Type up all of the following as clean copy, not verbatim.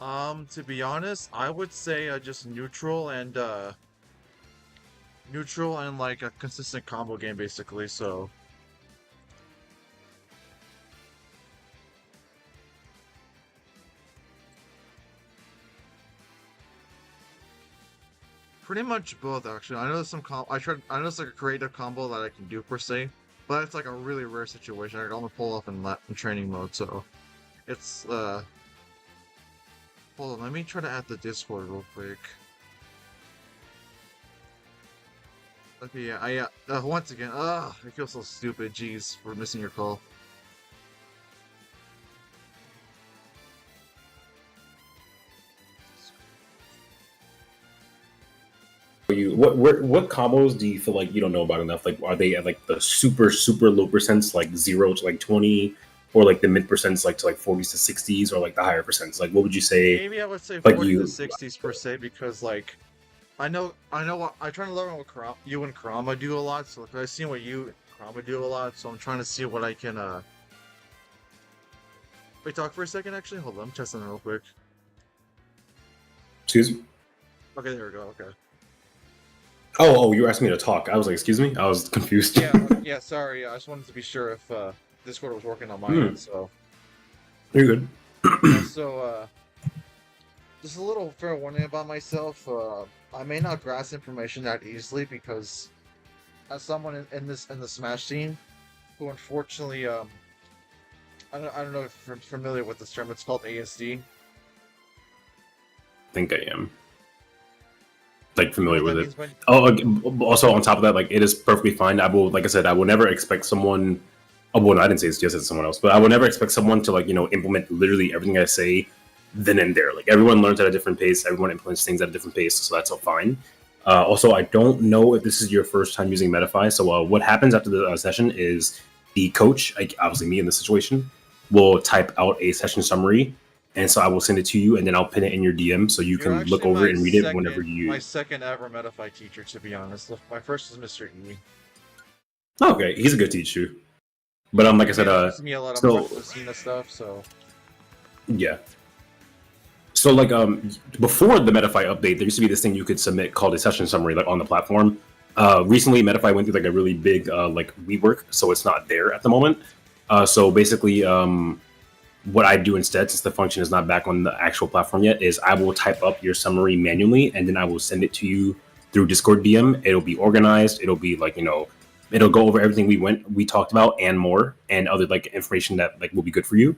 To be honest, I would say just neutral and like a consistent combo game basically. So pretty much both actually. I know there's I know it's like a creative combo that I can do per se, but it's like a really rare situation. I can only pull off in training mode, so it's hold on, let me try to add the Discord real quick. Okay, yeah, once again, I feel so stupid. Jeez, for missing your call. What combos do you feel like you don't know about enough? Like, are they at like the super low percents, like 0 to like 20, or like the mid percents, like to like 40s to 60s, or like the higher percents? Like, what would you say? Maybe I would say Like 40 to you, 60s per se because like I know what I try to learn what you and Karama do a lot. So like, I've seen what you and Karama do a lot. So I'm trying to see what I can. Wait, talk for a second. Actually, hold on. I'm testing it real quick. excuse me. Okay, there we go. Okay. Oh, you were asking me to talk. I was like, excuse me. I was confused. Yeah, yeah. Sorry, I just wanted to be sure if Discord was working on my end. So You're good. yeah, so just a little fair warning about myself. I may not grasp information that easily because as someone in the Smash scene, who unfortunately I don't know if you're familiar with this term. It's called ASD. Think I am like You know familiar what with that it. means when Also on top of that, like it is perfectly fine. I will, like I said, I will never expect someone. Oh, well, I didn't say it's just as someone else, but I will never expect someone to like implement literally everything I say then and there. Like everyone learns at a different pace. Everyone implements things at a different pace, so that's all fine. Also, I don't know if this is your first time using Medify. So what happens after the session is the coach, like obviously me in this situation, will type out a session summary, and so I will send it to you, and then I'll pin it in your DM so you you're can look actually over it and read it whenever my you. second ever Medify teacher, to be honest. My first was Mr. E. Okay, he's a good teacher. But Yeah, like I he said, introduced me a lot of so March Lucina stuff. So yeah. So like before the Medify update, there used to be this thing you could submit called a session summary like on the platform. Recently, Medify went through like a really big like rework, so it's not there at the moment. So basically, what I do instead, since the function is not back on the actual platform yet, is I will type up your summary manually, and then I will send it to you through Discord DM. It'll be organized. It'll be like it'll go over everything we talked about and more, and other like information that like will be good for you.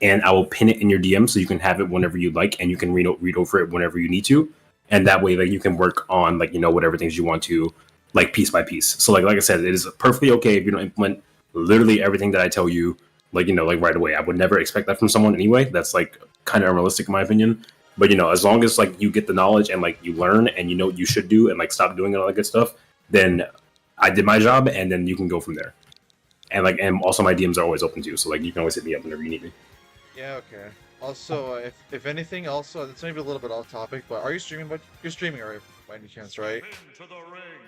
And I will pin it in your DM so you can have it whenever you like, and you can read over it whenever you need to, and that way like you can work on like whatever things you want to, like piece by piece. So like I said, it is perfectly okay if you don't implement literally everything that I tell you, like like right away. I would never expect that from someone anyway. That's like kind of unrealistic in my opinion. But as long as like you get the knowledge and like you learn and you know what you should do and like stop doing all that good stuff, then I did my job, and then you can go from there. And also my DMs are always open to you, so like you can always hit me up whenever you need me. yeah, okay. Also, if anything, also it's maybe a little bit off topic, but are you streaming? But you're streaming, right? By any chance, right?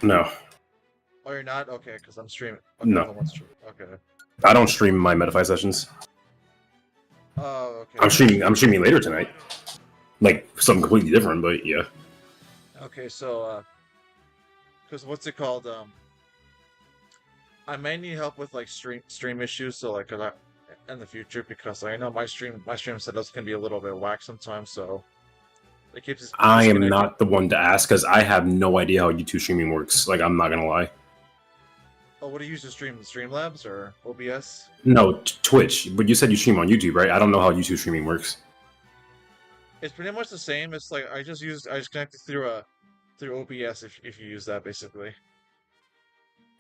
No, Oh, you're not? Okay, because I'm streaming. Okay, I'm no, the one streaming. Okay. I don't stream my Medify sessions. Oh, okay. I'm streaming later tonight, like something completely different. But yeah, Okay, so because what's it called? I may need help with like stream issues, so like in the future because I know my stream setup's can be a little bit whack sometimes, so it keeps I am disconnecting. not the one to ask because I have no idea how YouTube streaming works. Like I'm not gonna lie. Oh, what do you use to stream? Streamlabs or OBS? No, Twitch. But you said you stream on YouTube, right? I don't know how YouTube streaming works. It's pretty much the same. It's like I just connected through OBS if you use that basically.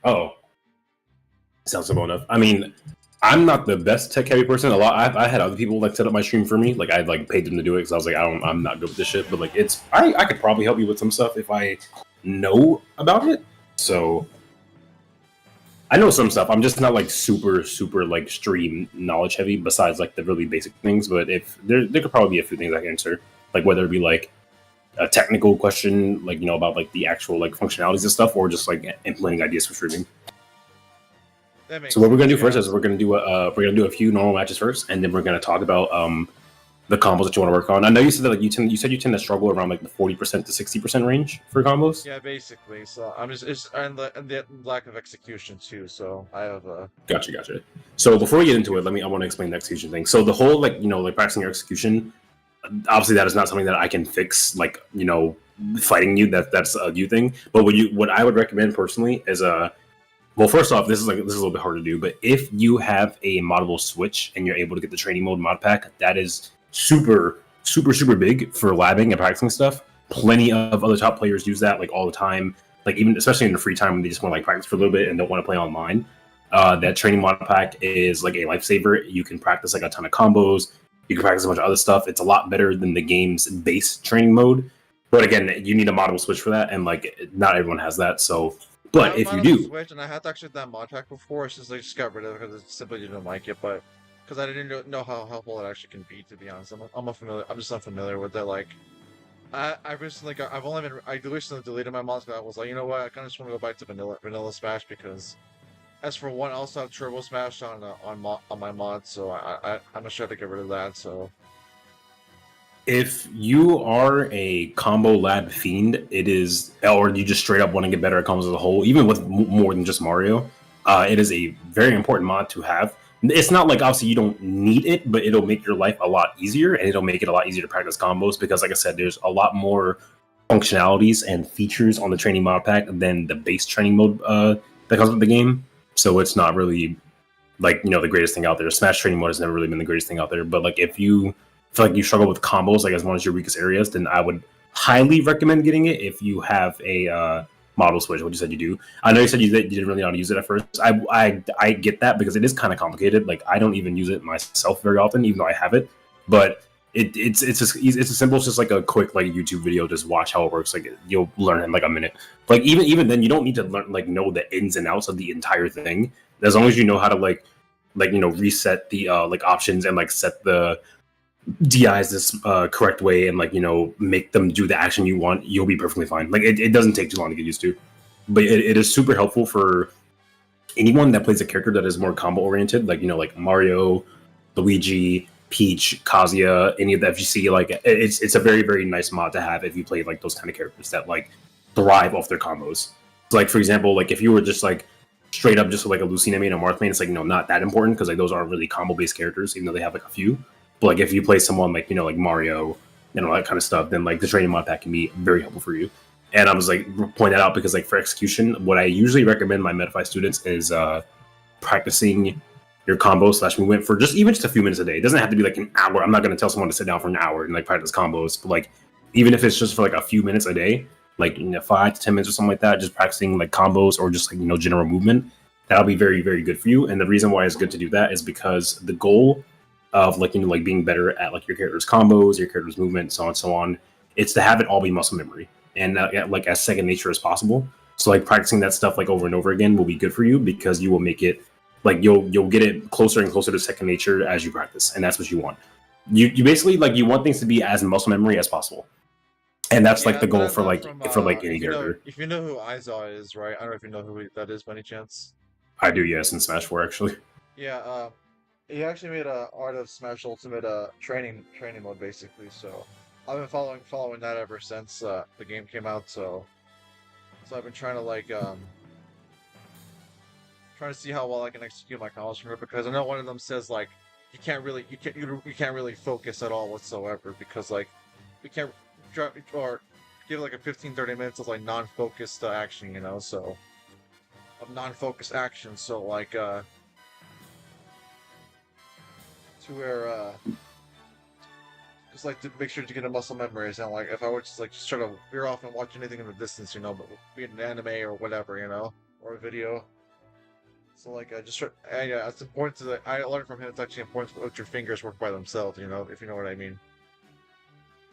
Oh, sounds simple enough. I mean, I'm not the best tech heavy person. I had other people like set up my stream for me. Like I like paid them to do it because I was like, I'm not good with this shit. But like, I could probably help you with some stuff if I know about it. So I know some stuff. I'm just not like super like stream knowledge heavy. Besides like the really basic things, but if there could probably be a few things I can answer, like whether it be like a technical question, like about like the actual like functionalities and stuff, or just like implementing ideas for streaming. That makes So what we're gonna sense. do Yeah. first is we're gonna do a few normal matches first, and then we're gonna talk about the combos that you want to work on. I know you said that like you said you tend to struggle around like the 40% to 60% range for combos. Yeah, basically. So I'm just it's and the lack of execution too. So I have Gotcha. So before we get into it, I want to explain the execution thing. So the whole like like practicing your execution, obviously that is not something that I can fix. Like fighting you, that's a you thing. But what I would recommend personally is well, first off, this is a little bit hard to do, but if you have a moddable switch and you're able to get the training mode mod pack, that is super big for labbing and practicing stuff. Plenty of other top players use that like all the time, like even especially in the free time when they just want to like practice for a little bit and don't want to play online. That training mod pack is like a lifesaver. You can practice like a ton of combos. You can practice a bunch of other stuff. It's a lot better than the game's base training mode. But again, you need a moddable switch for that, and like not everyone has that. So, but if you do, Switch, and I had to actually that mod pack before. It's just like just got rid of it because I simply didn't like it. But because I didn't know how helpful it actually can be. To be honest, I'm just unfamiliar with it. Like I recently I recently deleted my mods. But I was like, you know what? I kind of just want to go back to vanilla Smash because as for one, I also have Turbo Smash on my mod, so I'm gonna try to get rid of that. So if you are a combo lab fiend, it is, or you just straight up want to get better at combos as a whole, even with more than just Mario, it is a very important mod to have. It's not like obviously you don't need it, but it'll make your life a lot easier, and it'll make it a lot easier to practice combos because, like I said, there's a lot more functionalities and features on the training mod pack than the base training mode that comes with the game. So it's not really like the greatest thing out there. Smash training mode has never really been the greatest thing out there, but like if you feel like you struggle with combos, like as one of your weakest areas, then I would highly recommend getting it if you have a model switch. What you said you do. I know you said you didn't really know how to use it at first. I get that because it is kind of complicated. Like I don't even use it myself very often, even though I have it. But it's as simple as just like a quick like YouTube video. Just watch how it works. Like you'll learn in like a minute. Like even then, you don't need to know the ins and outs of the entire thing. As long as you know how to like reset the like options and like set the DIs this correct way and like make them do the action you want, you'll be perfectly fine. Like it doesn't take too long to get used to, but it is super helpful for anyone that plays a character that is more combo oriented, like like Mario, Luigi, Peach, Kazuya, any of the FGC. Like it's a very nice mod to have if you play like those kind of characters that like thrive off their combos. So, like for example, like if you were just like straight up just like a Lucina main or Marth main, it's like not that important because like those aren't really combo based characters, even though they have like a few. But like if you play someone like like Mario and all that kind of stuff, then like the training mod pack can be very helpful for you. And I was like point that out because like for execution, what I usually recommend my Metaphy students is practicing your combo / movement for just a few minutes a day. It doesn't have to be like an hour. I'm not going to tell someone to sit down for an hour and like practice combos, but like even if it's just for like a few minutes a day, like 5 to 10 minutes or something like that, just practicing like combos or just like general movement, that'll be very good for you. And the reason why it's good to do that is because the goal of like like being better at like your character's combos, your character's movement, so on and so on, it's to have it all be muscle memory and like as second nature as possible. So like practicing that stuff like over and over again will be good for you because you will make it like you'll get it closer and closer to second nature as you practice, and that's what you want. You basically like you want things to be as muscle memory as possible, and that's like the goal for like any character. If you know who Aizawa is, right? I don't know if you know who that is by any chance. I do, yes, in Smash 4 actually. Yeah, he actually made a Art of Smash Ultimate training mode basically. So I've been following that ever since the game came out. So I've been trying to like trying to see how well I can execute my combos from it because I know one of them says like you can't really focus at all whatsoever because like we can't or give like a 15-30 minutes of like non-focused action, so of non-focused action. So like to where just like to make sure to get a muscle memory. And like if I were just try to veer off and watch anything in the distance, but be it an anime or whatever, or a video. So like yeah, it's important to I learned from him. It's actually important to let your fingers work by themselves, if you know what I mean.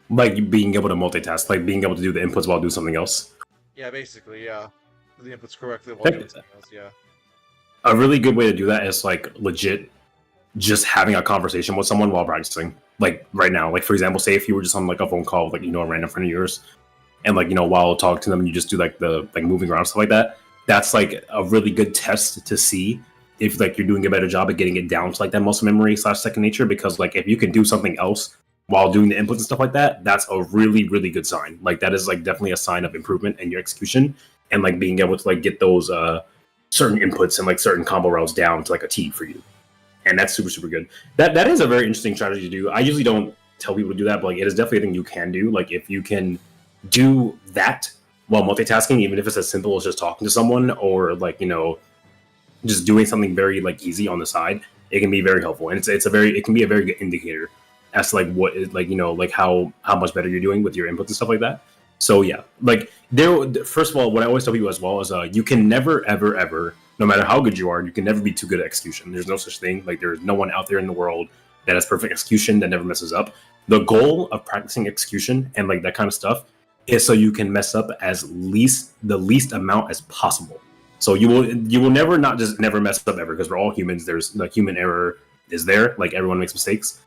Like being able to multitask, like being able to do the inputs while doing something else. Yeah, basically, yeah. Do the inputs correctly while doing something else, yeah. A really good way to do that is like legit just having a conversation with someone while practicing. Like right now, like for example, say if you were just on like a phone call with like a random friend of yours, and like while talking to them, you just do like the like moving around stuff like that. That's like a really good test to see if like you're doing a better job at getting it down to like that muscle memory / second nature. Because like if you can do something else while doing the inputs and stuff like that, that's a really, really good sign. Like that is like definitely a sign of improvement in your execution and like being able to like get those certain inputs and like certain combo routes down to like a T for you. And that's super, super good. That is a very interesting strategy to do. I usually don't tell people to do that, but like it is definitely a thing you can do. Like if you can do that while multitasking, even if it's as simple as just talking to someone or like, you know, just doing something very like easy on the side, it can be very helpful. And it can be a very good indicator as to like what is like, you know, like how much better you're doing with your inputs and stuff like that. So yeah, like there. First of all, what I always tell people as well is you can never, ever, ever, no matter how good you are, you can never be too good at execution. There's no such thing. Like there's no one out there in the world that has perfect execution that never messes up. The goal of practicing execution and like that kind of stuff is so you can mess up the least amount as possible. So you will never not just never mess up ever because we're all humans. There's like human error is there. Like everyone makes mistakes,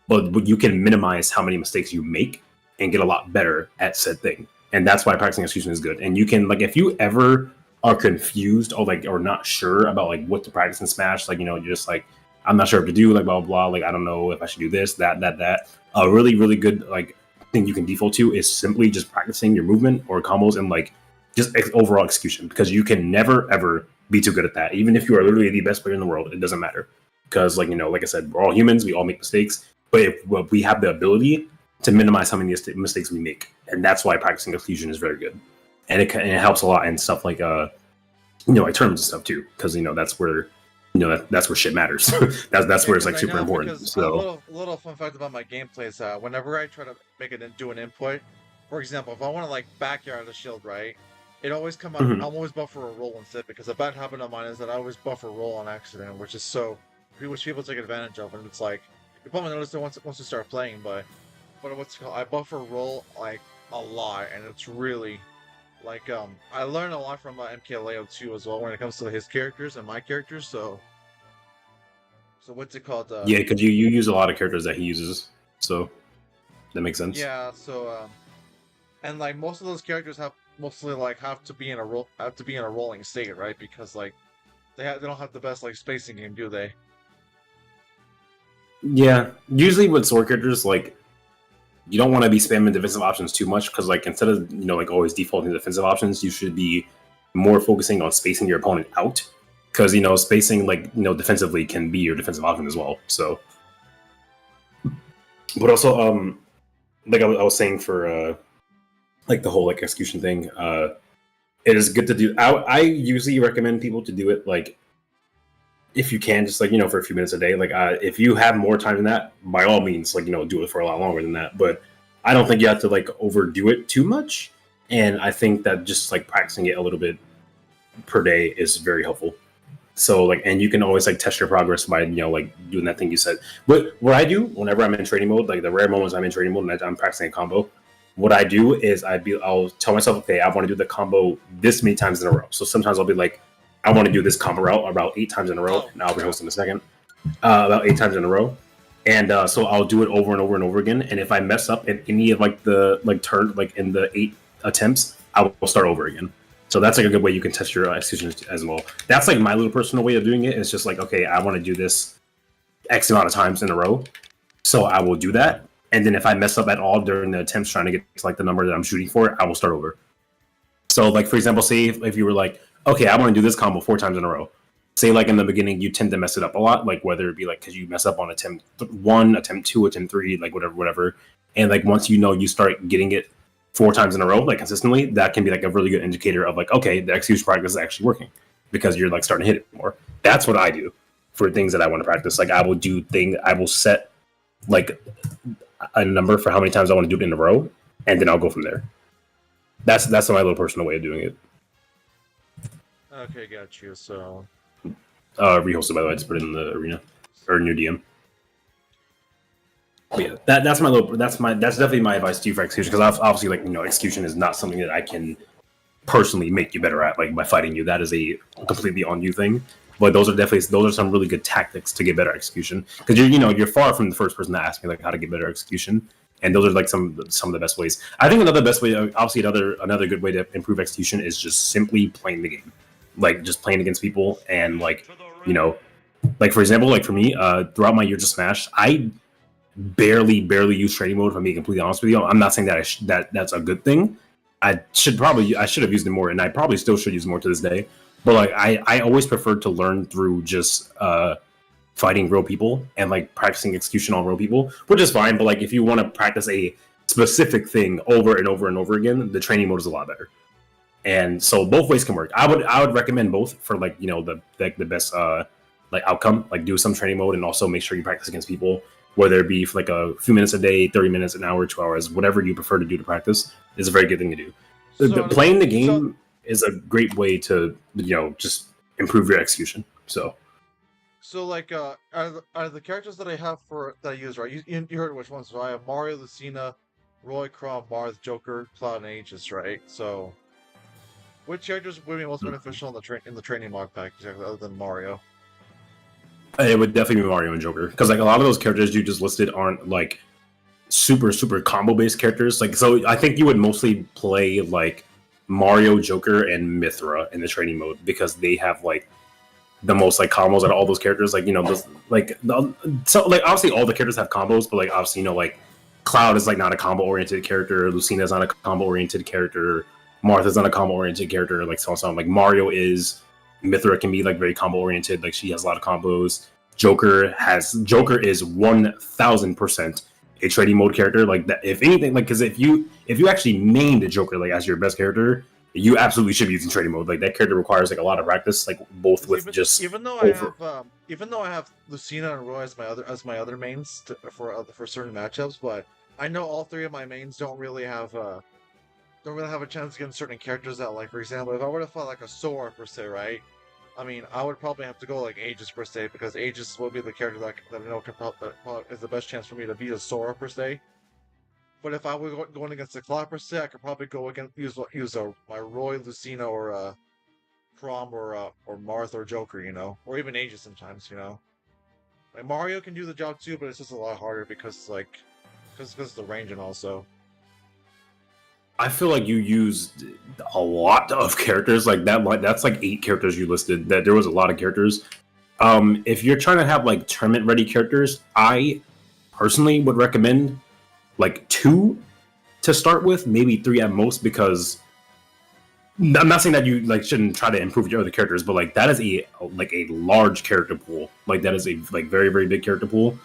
but you can minimize how many mistakes you make and get a lot better at said thing. And that's why practicing execution is good. And you can like if you ever are confused or like or not sure about like what to practice in Smash, like you know, you're just like I'm not sure what to do, like blah blah blah. Like I don't know if I should do this, that. A really, really good like thing you can default to is simply just practicing your movement or combos and like just overall execution because you can never ever be too good at that. Even if you are literally the best player in the world, it doesn't matter because like you know, like I said, we're all humans, we all make mistakes, but if we have the ability to minimize how many mistakes we make, and that's why practicing execution is very good, and it helps a lot in stuff like you know like tournaments and stuff too, because you know that's where you know that's where shit matters. that's where it's like super important. So a little fun fact about my gameplay is whenever I try to do an input, for example, if I want to like backyard a shield, right, it always come out. I'm always buffer a roll instead because a bad habit of mine is that I always buffer roll on accident, which people take advantage of, and it's like you probably notice it once you start playing, but what's it called? I buffer roll like a lot, and it's really like I learned a lot from MKLeo too as well when it comes to his characters and my characters. So what's it called? Yeah, because you use a lot of characters that he uses, so that makes sense. Yeah. So and like most of those characters have to be in a rolling state, right? Because like they don't have the best like spacing game, do they? Yeah, usually with sword characters, like you don't want to be spamming defensive options too much because like instead of you know like always defaulting to defensive options, you should be more focusing on spacing your opponent out because you know spacing like you know defensively can be your defensive option as well. So, but also like I was saying for like the whole like execution thing, it is good to do. I usually recommend people to do it like if you can, just like you know for a few minutes a day. Like if you have more time than that, by all means, like you know do it for a lot longer than that. But I don't think you have to like overdo it too much. And I think that just like practicing it a little bit per day is very helpful. So like, and you can always like test your progress by you know like doing that thing you said. What I do whenever I'm in training mode, like the rare moments I'm in training mode and I'm practicing a combo, what I do is I'll tell myself, okay, I want to do the combo this many times in a row. So sometimes I'll be like, I want to do this combo route about 8 times in a row, and I'll rehost in a second. About 8 times in a row, and so I'll do it over and over and over again. And if I mess up in any of like the like turn like in the 8 attempts, I will start over again. So that's like a good way you can test your execution as well. That's like my little personal way of doing it. It's just like, okay, I want to do this X amount of times in a row, so I will do that. And then if I mess up at all during the attempts trying to get to like the number that I'm shooting for, I will start over. So like for example, say if you were like, okay, I want to do this combo 4 times in a row. Say like in the beginning, you tend to mess it up a lot, like whether it be like because you mess up on attempt 1, attempt 2, attempt 3, like whatever. And like once you know you start getting it 4 times in a row, like consistently, that can be like a really good indicator of like, okay, the execution practice is actually working because you're like starting to hit it more. That's what I do for things that I want to practice. Like I will set like a number for how many times I want to do it in a row, and then I'll go from there. That's my little personal way of doing it. Okay, got you. So rehosted by the way, I just put it in the arena or new DM. But yeah, that's definitely my advice to you for execution, because obviously like you know execution is not something that I can personally make you better at like by fighting you. That is a completely on you thing. But those are some really good tactics to get better execution, because you're far from the first person to ask me like how to get better execution, and those are like some of the best ways. I think another best way, obviously another good way to improve execution is just simply playing the game, like just playing against people, and like like for example, like for me, throughout my years of Smash, barely use training mode. If I'm being completely honest with you, I'm not saying that that's a good thing. I should have used it more, and I probably still should use it more to this day. But like I always preferred to learn through just fighting real people and like practicing execution on real people, which is fine. But like if you want to practice a specific thing over and over and over again, the training mode is a lot better. And so both ways can work. I would recommend both for like the best like outcome. Like do some training mode and also make sure you practice against people, whether it be for like a few minutes a day, 30 minutes, an hour, 2 hours, whatever you prefer to do to practice is a very good thing to do. Playing the game is a great way to just improve your execution. So like are the characters that I have that I use, right? You heard which ones? So I have Mario, Lucina, Roy, Chrom, Marth, Joker, Cloud, and Aegis, right? So which characters would be most beneficial in the training mod pack, exactly, other than Mario? It would definitely be Mario and Joker, because like a lot of those characters you just listed aren't like super combo based characters. Like so, I think you would mostly play like Mario, Joker, and Mithra in the training mode because they have like the most like combos out of all those characters. Like those so like obviously all the characters have combos, but like obviously like Cloud is like not a combo oriented character, Lucina is not a combo oriented character, Martha's not a combo oriented character, like so on. So like Mario is, Mithra can be like very combo oriented, like she has a lot of combos. Joker is 1000% a trading mode character. Like that, if anything, like because if you actually main the Joker like as your best character, you absolutely should be using trading mode. Like that character requires like a lot of practice, like both with even though I have Lucina and Roy as my other mains for certain matchups, but I know all three of my mains don't really have a chance against certain characters that, like, for example, if I were to fight like a Sora per se, right? I mean, I would probably have to go like Aegis per se, because Aegis will be the character that I know is the best chance for me to beat a Sora per se. But if I were going against the Cloud per se, I could probably go against use my Roy, Lucina, or Chrom, or Marth, or Joker, or even Aegis sometimes, Like Mario can do the job too, but it's just a lot harder because of the range and also. I feel like you used a lot of characters like that. That's like 8 characters you listed. That there was a lot of characters. If you're trying to have like tournament ready characters, I personally would recommend like 2 to start with, maybe 3 at most, because I'm not saying that you like shouldn't try to improve your other characters, but like that is a large character pool. Like that is a like very big character pool.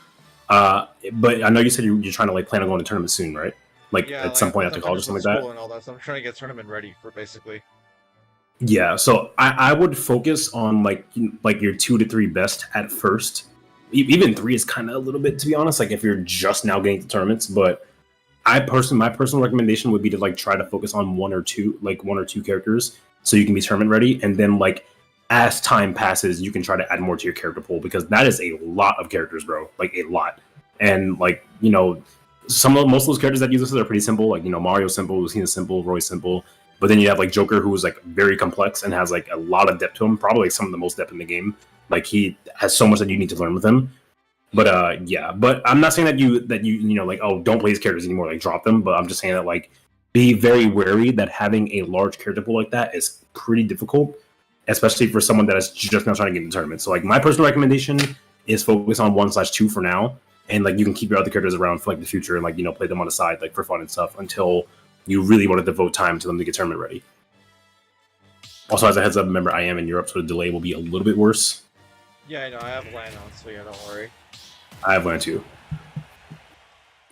But I know you said you're trying to like plan on going to tournament soon, right? Like at some point after college or something like that. And all that. So I'm trying to get tournament ready for basically. Yeah, so I would focus on like your 2 to 3 best at first. Even 3 is kind of a little bit, to be honest. Like if you're just now getting to tournaments, but my personal recommendation would be to like try to focus on one or two characters so you can be tournament ready, and then like as time passes, you can try to add more to your character pool, because that is a lot of characters, bro. Like a lot, and like most of those characters that you listed are pretty simple. Like Mario's simple, Lucina's simple, Roy's simple. But then you have like Joker, who's like very complex and has like a lot of depth to him, probably like some of the most depth in the game. Like he has so much that you need to learn with him. But yeah, but I'm not saying that you like, oh, don't play these characters anymore, like drop them. But I'm just saying that like be very wary that having a large character pool like that is pretty difficult, especially for someone that is just now trying to get into tournaments. So like my personal recommendation is focus on 1/2 for now, and like you can keep your other characters around for like the future and like play them on the side like for fun and stuff until you really want to devote time to them to get tournament ready. Also, as a heads up, remember I am in Europe, so the delay will be a little bit worse. Yeah, I know. I have LAN on, so yeah, don't worry. I have LAN too.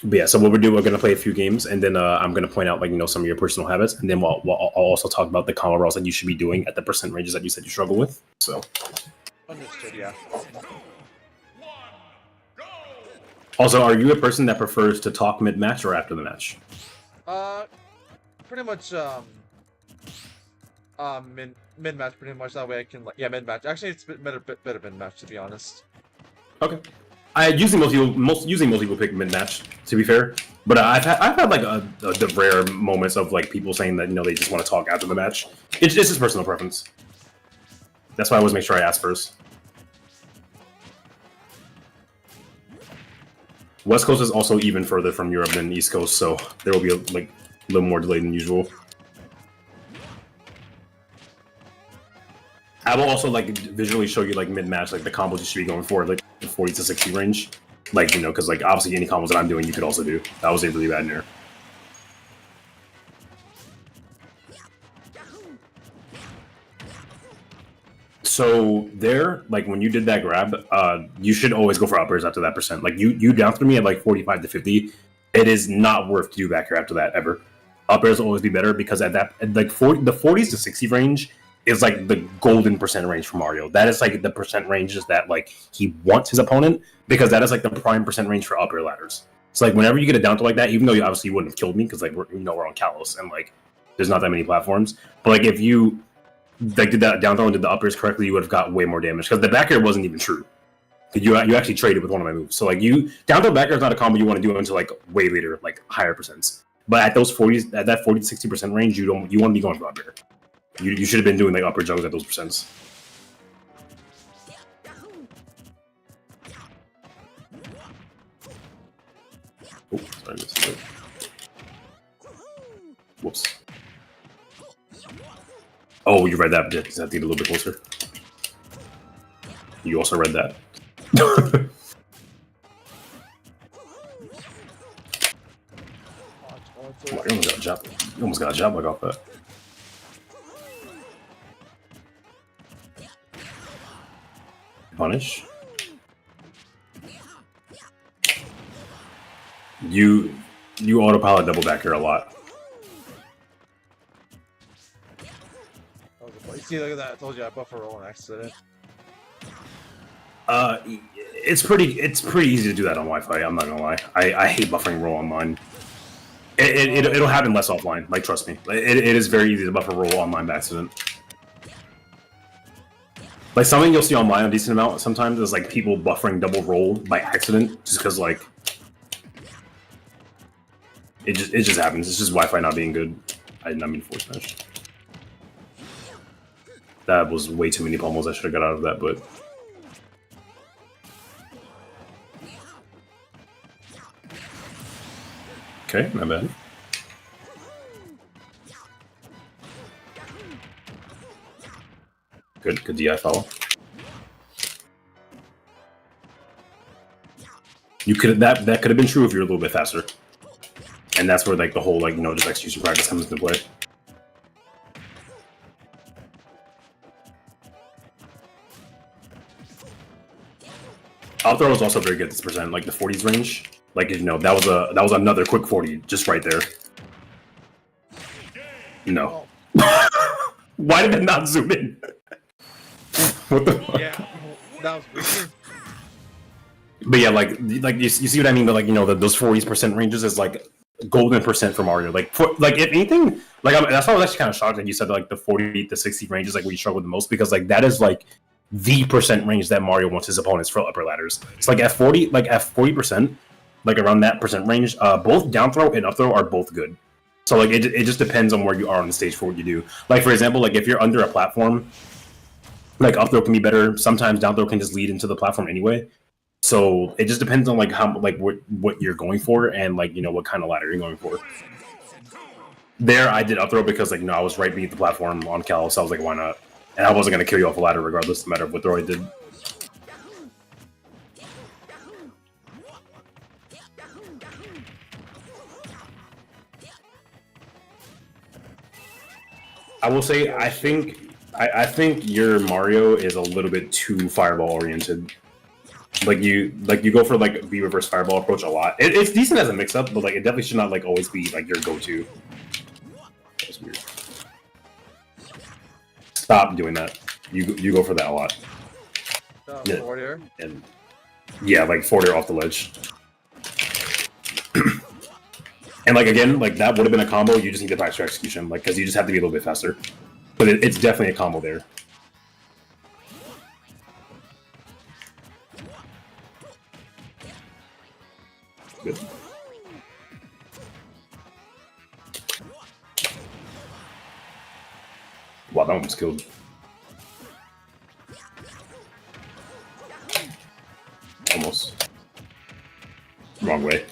But yeah, so what we're going to play a few games, and then I'm going to point out like some of your personal habits, and then I'll also talk about the combo rolls that you should be doing at the percent ranges that you said you struggle with. So understood. Yeah. Also, are you a person that prefers to talk mid-match or after the match? Pretty much mid-match, pretty much. That way I can mid-match. Actually, it's a bit better mid-match, to be honest. Okay. Most people pick mid-match, to be fair. But I've had like the rare moments of like people saying that they just want to talk after the match. It's just personal preference. That's why I always make sure I ask first. West Coast is also even further from Europe than East Coast, so there will be a little more delay than usual. I will also visually show you mid-match, the combos you should be going for, the 40 to 60 range. Like, you know, because like obviously any combos that I'm doing, you could also do. That was a really bad nair. So there, like when you did that grab, you should always go for uppers after that percent. Like you down threw me at like 45 to 50. It is not worth to do back here after that ever. Uppers will always be better because at that like 40s to 60 range is like the golden percent range for Mario. That is like the percent ranges that like he wants his opponent, because that is like the prime percent range for upper ladders. So like whenever you get a down to like that, even though you obviously wouldn't have killed me because like we're on Kalos and like there's not that many platforms, but like if you like did that down throw and did the uppers correctly, you would have got way more damage because the back air wasn't even true. You actually traded with one of my moves. So like you down throw back air is not a combo you want to do until like way later, like higher percents. But at those 40s, at that 40 to 60% range, you want to be going for up air. You should have been doing like upper jugs at those percents. Oh, sorry, missed it. Whoops. Oh, you read that. Just have to get a little bit closer. You also read that. Oh, you almost got a jab. You almost got a jab like off that. Punish. You autopilot double back here a lot. See, look at that. I told you I buffer roll an accident. It's pretty easy to do that on Wi-Fi. I'm not gonna lie. I hate buffering roll online. It'll happen less offline. Like, trust me. It is very easy to buffer roll online by accident. Like, something you'll see online a decent amount sometimes is like people buffering double roll by accident, just because like it just happens. It's just Wi-Fi not being good. I did not mean force smash. That was way too many pummels. I should have got out of that, but okay, not bad. Good DI follow. You could that could have been true if you were a little bit faster, and that's where like the whole like just execution practice comes into play. Up throw was also very good this percent, like the 40s range. Like that was another quick 40 just right there. No. Why did it not zoom in? What the fuck? Yeah, that was weird. But yeah, like you see what I mean? But like those 40% ranges is like golden percent for Mario. Like if anything, like that's why I was actually kind of shocked that you said like the 40 to 60 range is like where you struggle the most, because like that is like the percent range that Mario wants his opponents for upper ladders. It's like at 40%, like around that percent range, both down throw and up throw are both good. So like it just depends on where you are on the stage for what you do. Like for example, like if you're under a platform, like up throw can be better. Sometimes down throw can just lead into the platform anyway. So it just depends on like how like what you're going for and like what kind of ladder you're going for. There I did up throw because like I was right beneath the platform on Cal, so I was like, why not? And I wasn't gonna kill you off a ladder regardless, no matter what throw I did. I will say I think your Mario is a little bit too fireball oriented. Like you go for like the reverse fireball approach a lot. It's decent as a mix up, but like it definitely should not like always be like your go-to. That's weird. Stop doing that. You go for that a lot. Yeah. Forward air? And yeah, like forward air off the ledge. And like again, like that would have been a combo. You just need the faster execution, like because you just have to be a little bit faster. But it's definitely a combo there. Good. Wow, that one was killed. Almost. Wrong way.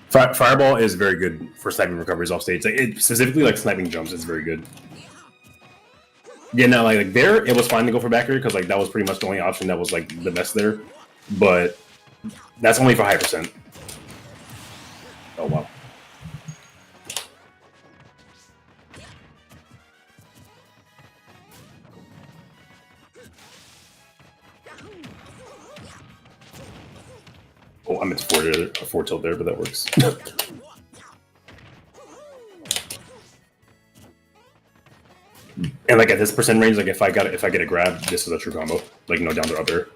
Fireball is very good for sniping recoveries off stage. Like specifically like sniping jumps is very good. Yeah, no, like there, it was fine to go for back air because like that was pretty much the only option that was like the best there. But that's only for high percent. Oh wow. Oh, I meant to forward tilt there, but that works. And like at this percent range, like if I get a grab, this is a true combo. Like no down throw up air.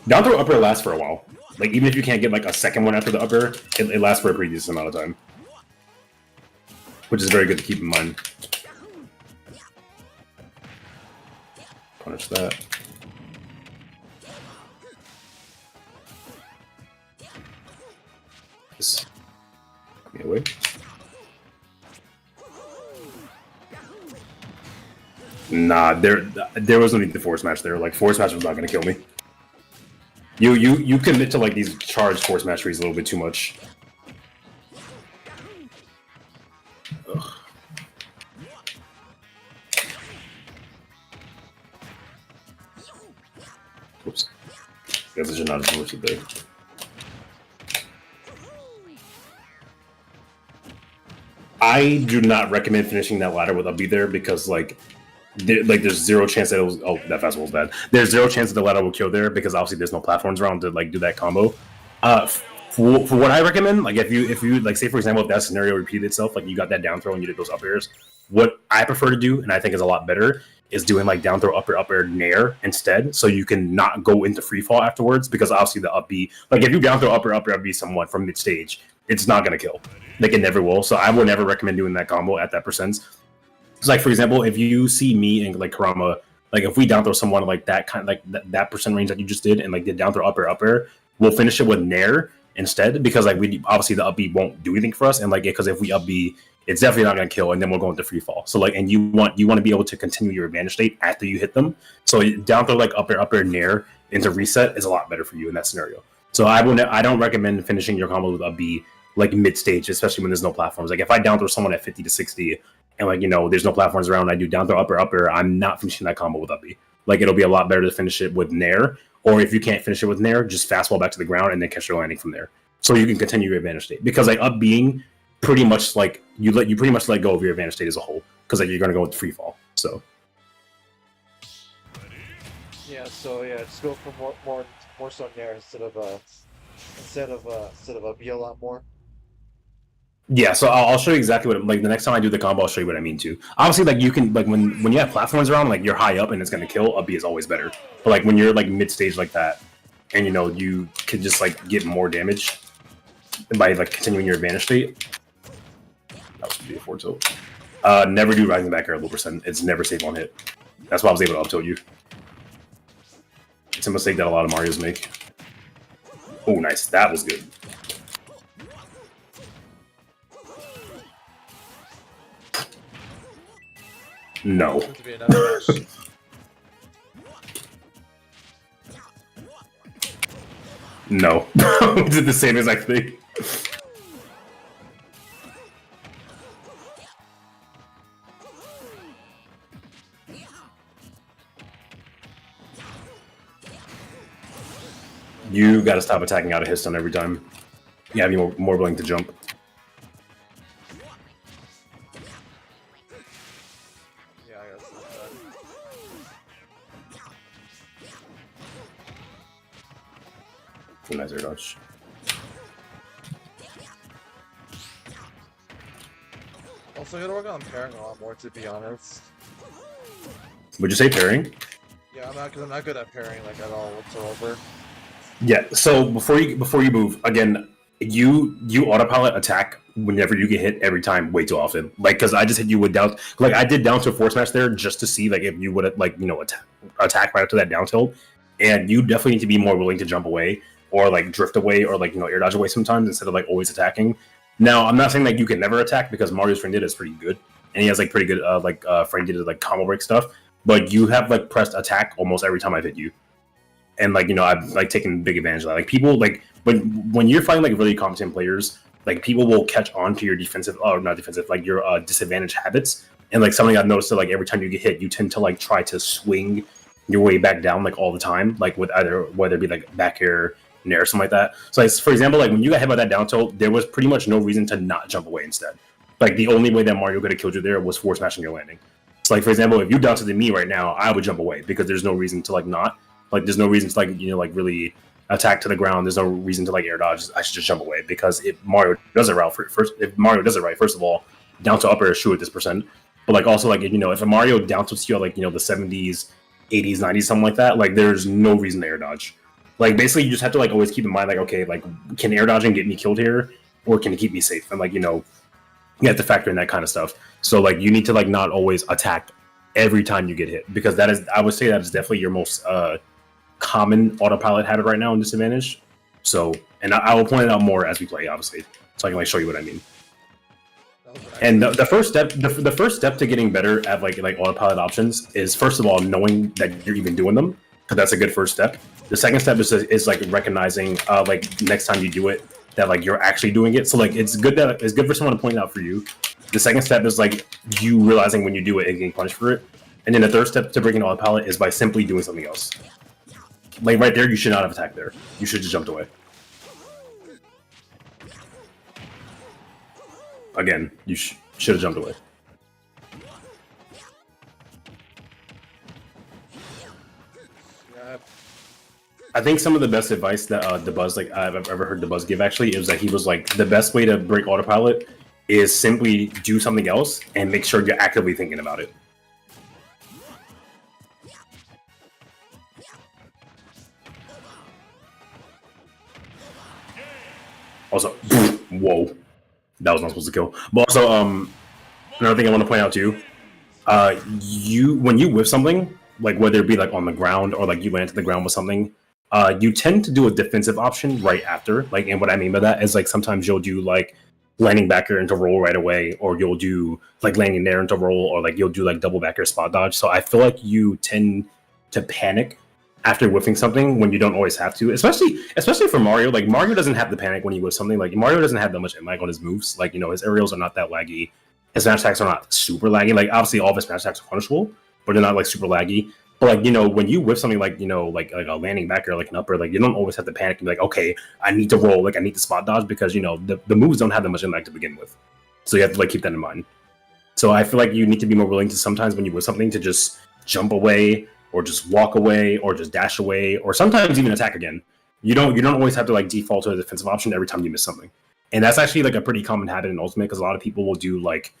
Down throw up air lasts for a while. Like even if you can't get like a second one after the up air, it lasts for a pretty decent amount of time. Which is very good to keep in mind. Punish that. Just get me away. Nah, there was no need to force match there. Like force match was not gonna kill me. You commit to like these charged force matcheries a little bit too much. Ugh. Oops. Guess I should not have forced it there. I do not recommend finishing that ladder with a B there because like there's zero chance that it was. Oh, that fastball was bad. There's zero chance that the ladder will kill there because obviously there's no platforms around to like do that combo. For what I recommend, like if you like say for example if that scenario repeated itself, like you got that down throw and you did those up airs, what I prefer to do and I think is a lot better is doing like down throw up air nair instead, so you can not go into free fall afterwards because obviously the up B, like if you down throw up air B someone from mid stage, it's not gonna kill. Like it never will. So I would never recommend doing that combo at that percent. So like for example, if you see me and like Karama, like if we down throw someone like that kind of like that percent range that you just did and like did down throw up air, we'll finish it with nair instead because like we obviously the up B won't do anything for us and like because if we up B, it's definitely not going to kill and then we'll go into free fall. So like and you want to be able to continue your advantage state after you hit them. So down throw like up air nair into reset is a lot better for you in that scenario. So I don't recommend finishing your combo with up B like mid stage, especially when there's no platforms. Like if I down throw someone at 50 to 60 and like there's no platforms around, I do down throw up air, I'm not finishing that combo with up B. Like it'll be a lot better to finish it with nair, or if you can't finish it with nair, just fastball back to the ground and then catch your landing from there. So you can continue your advantage state because like up being pretty much like you pretty much let go of your advantage state as a whole because like you're gonna go with free fall. So yeah, just go for more so nair instead of a B a lot more. yeah, so I'll show you exactly what like the next time I do the combo, I'll show you what I mean too. Obviously, like you can like when you have platforms around, like you're high up and it's gonna kill. Up B is always better. But like when you're like mid stage like that, and you can just like get more damage by like continuing your advantage state. That was be a forward tilt. Never do rising back air low percent. It's never safe on hit. That's why I was able to up tilt you. It's a mistake that a lot of Marios make. Oh, nice. That was good. No. No. We did the same exact thing. You gotta stop attacking out of his stun every time. You gotta be more willing to jump. Yeah, I guess that's nice air dodge. Also, gotta work on pairing a lot more, to be honest. Would you say pairing? Yeah, I'm not good at pairing like at all whatsoever. Yeah. So before you move again, you autopilot attack whenever you get hit every time way too often. Like because I just hit you with down. Like I did down to a force match there just to see like if you would like attack right after that down tilt, and you definitely need to be more willing to jump away or like drift away or like air dodge away sometimes instead of like always attacking. Now I'm not saying like you can never attack because Mario's friend did is pretty good and he has like pretty good friend did like combo break stuff, but you have like pressed attack almost every time I've hit you. And like I've like taken big advantage of that. Like people like when you're fighting like really competent players, like people will catch on to your defensive or not defensive, like your disadvantaged habits And like something I've noticed that like every time you get hit, you tend to like try to swing your way back down like all the time, like with either whether it be like back air, nair, or something like that. So like for example, like when you got hit by that down tilt, there was pretty much no reason to not jump away instead. Like the only way that Mario could have killed you there was forward smashing your landing. So like for example, if you down tilted me right now, I would jump away because there's no reason to like not. Like there's no reason to like like really attack to the ground. There's no reason to like air dodge. I should just jump away because if Mario does it right, first of all, down to upper is true at this percent. But like also like if a Mario down tilts you at like the 70s, 80s, 90s, something like that, like there's no reason to air dodge. Like basically you just have to like always keep in mind like okay, like can air dodging get me killed here or can it keep me safe? And like you have to factor in that kind of stuff. So like you need to like not always attack every time you get hit because that is I would say that is definitely your most common autopilot habit right now in disadvantage. So and I will point it out more as we play, obviously, so I can like show you what I mean. And the first step, the first step to getting better at like autopilot options is first of all knowing that you're even doing them, because that's a good first step. The second step is like recognizing like next time you do it that like you're actually doing it. So like it's good for someone to point it out for you. The second step is like you realizing when you do it and getting punished for it. And then the third step to breaking autopilot is by simply doing something else. Like right there, you should not have attacked there. You should just jumped away. Again, you should have jumped away. I think some of the best advice that DeBuzz, like I've ever heard DeBuzz give actually is that he was like the best way to break autopilot is simply do something else and make sure you're actively thinking about it. Also, whoa, that was not supposed to kill. But also, another thing I want to point out too, when you whiff something, like whether it be like on the ground or like you land to the ground with something, you tend to do a defensive option right after. Like, and what I mean by that is like sometimes you'll do like landing backer into roll right away, or you'll do like landing there into roll, or like you'll do like double backer spot dodge. So I feel like you tend to panic after whiffing something when you don't always have to, especially for Mario. Like Mario doesn't have to panic when he whiffs something. Like Mario doesn't have that much lag on his moves. Like his aerials are not that laggy. His smash attacks are not super laggy. Like obviously all of his smash attacks are punishable, but they're not like super laggy. But like when you whiff something like like a landing back or like an upper, like you don't always have to panic and be like, okay, I need to roll, like I need to spot dodge because the moves don't have that much impact to begin with. So you have to like keep that in mind. So I feel like you need to be more willing to sometimes when you whiff something to just jump away or just walk away or just dash away or sometimes even attack again. You don't always have to like default to a defensive option every time you miss something. And that's actually like a pretty common habit in Ultimate because a lot of people will do like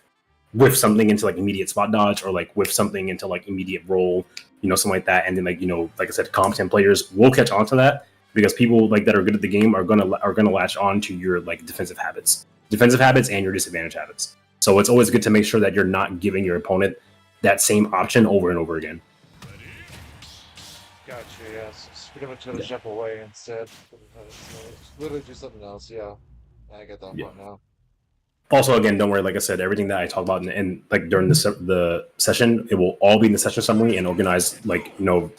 whiff something into like immediate spot dodge or like whiff something into like immediate roll, something like that. And then like like I said, competent players will catch on to that because people like that are good at the game are gonna latch on to your like defensive habits and your disadvantage habits. So it's always good to make sure that you're not giving your opponent that same option over and over again. Gotcha, yes. Just pretty much gonna jump away instead. Literally do something else, yeah. I get that point now. Also, again, don't worry. Like I said, everything that I talk about in like during the session, it will all be in the session summary and organized like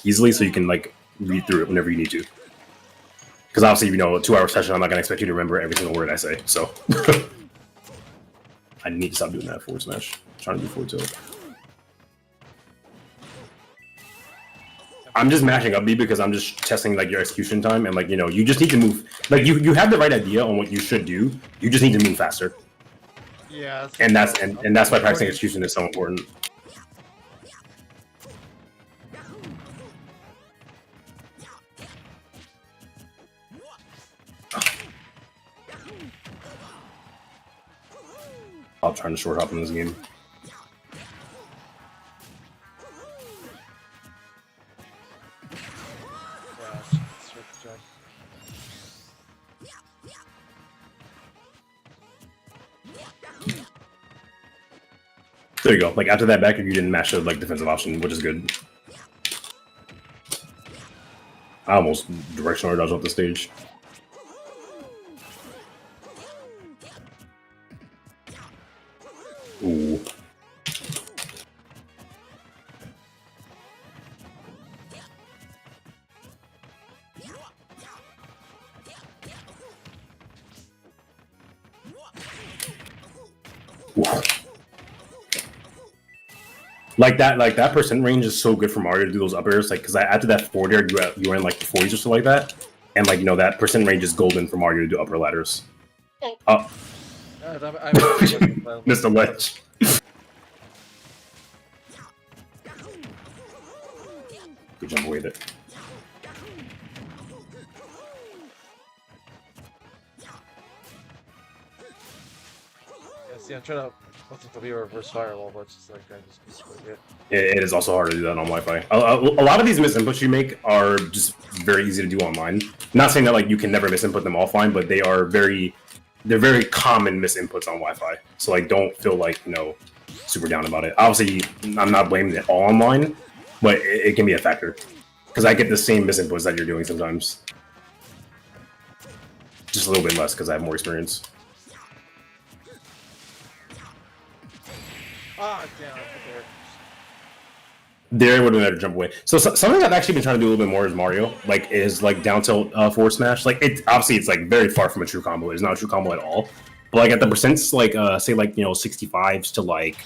easily, so you can like read through it whenever you need to. Because obviously, a 2-hour session, I'm not gonna expect you to remember every single word I say. So I need to stop doing that forward smash. I'm trying to do forward tilt. I'm just mashing up B because I'm just testing like your execution time and like you just need to move. Like you have the right idea on what you should do. You just need to move faster. Yeah, and that's why practicing execution is so important. I'm trying to short hop in this game. There you go. Like after that back, you didn't mash the like defensive option, which is good. I almost directional dodge off the stage. Ooh. Like that percent range is so good for Mario to do those up airs. Like, because after that forward air, you were in like the 40s or so like that, and like that percent range is golden for Mario to do upper ladders. Oh, missed the ledge. Good jump away there. Yeah, see, I'm trying to want it to be a reverse firewall, but it's just like I just forget. It is also hard to do that on Wi-Fi. A lot of these misinputs you make are just very easy to do online. Not saying that like you can never misinput them offline, but they're very common misinputs on Wi-Fi. So like, don't feel like super down about it. Obviously, I'm not blaming it all online, but it can be a factor because I get the same misinputs that you're doing sometimes, just a little bit less because I have more experience. Ah, damn! There would have been a jump away. So something I've actually been trying to do a little bit more is Mario, is down tilt forward smash. Like obviously it's like very far from a true combo. It's not a true combo at all. But like at the percents, like say like 65s to like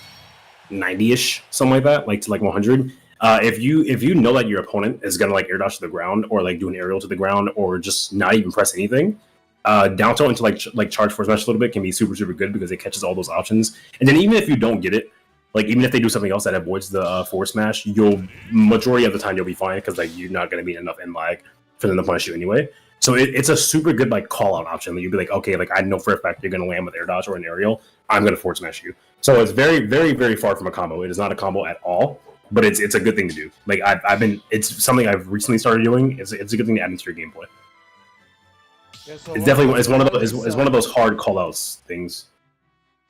90ish, something like that, like to like 100. If you know that your opponent is gonna like air dash to the ground or like do an aerial to the ground or just not even press anything, down tilt into like charge forward smash a little bit can be super good because it catches all those options. And then even if you don't get it, like even if they do something else that avoids the forward smash, you'll majority of the time you'll be fine because like you're not going to be enough in lag for them to punish you anyway. So it's a super good like call out option. Like, you'd be like, okay, like I know for a fact you're going to land with air dodge or an aerial. I'm going to forward smash you. So it's very far from a combo. It is not a combo at all, but it's a good thing to do. Like it's something I've recently started doing. It's a good thing to add into your gameplay. Yeah, so It's definitely it's one of those hard call outs things.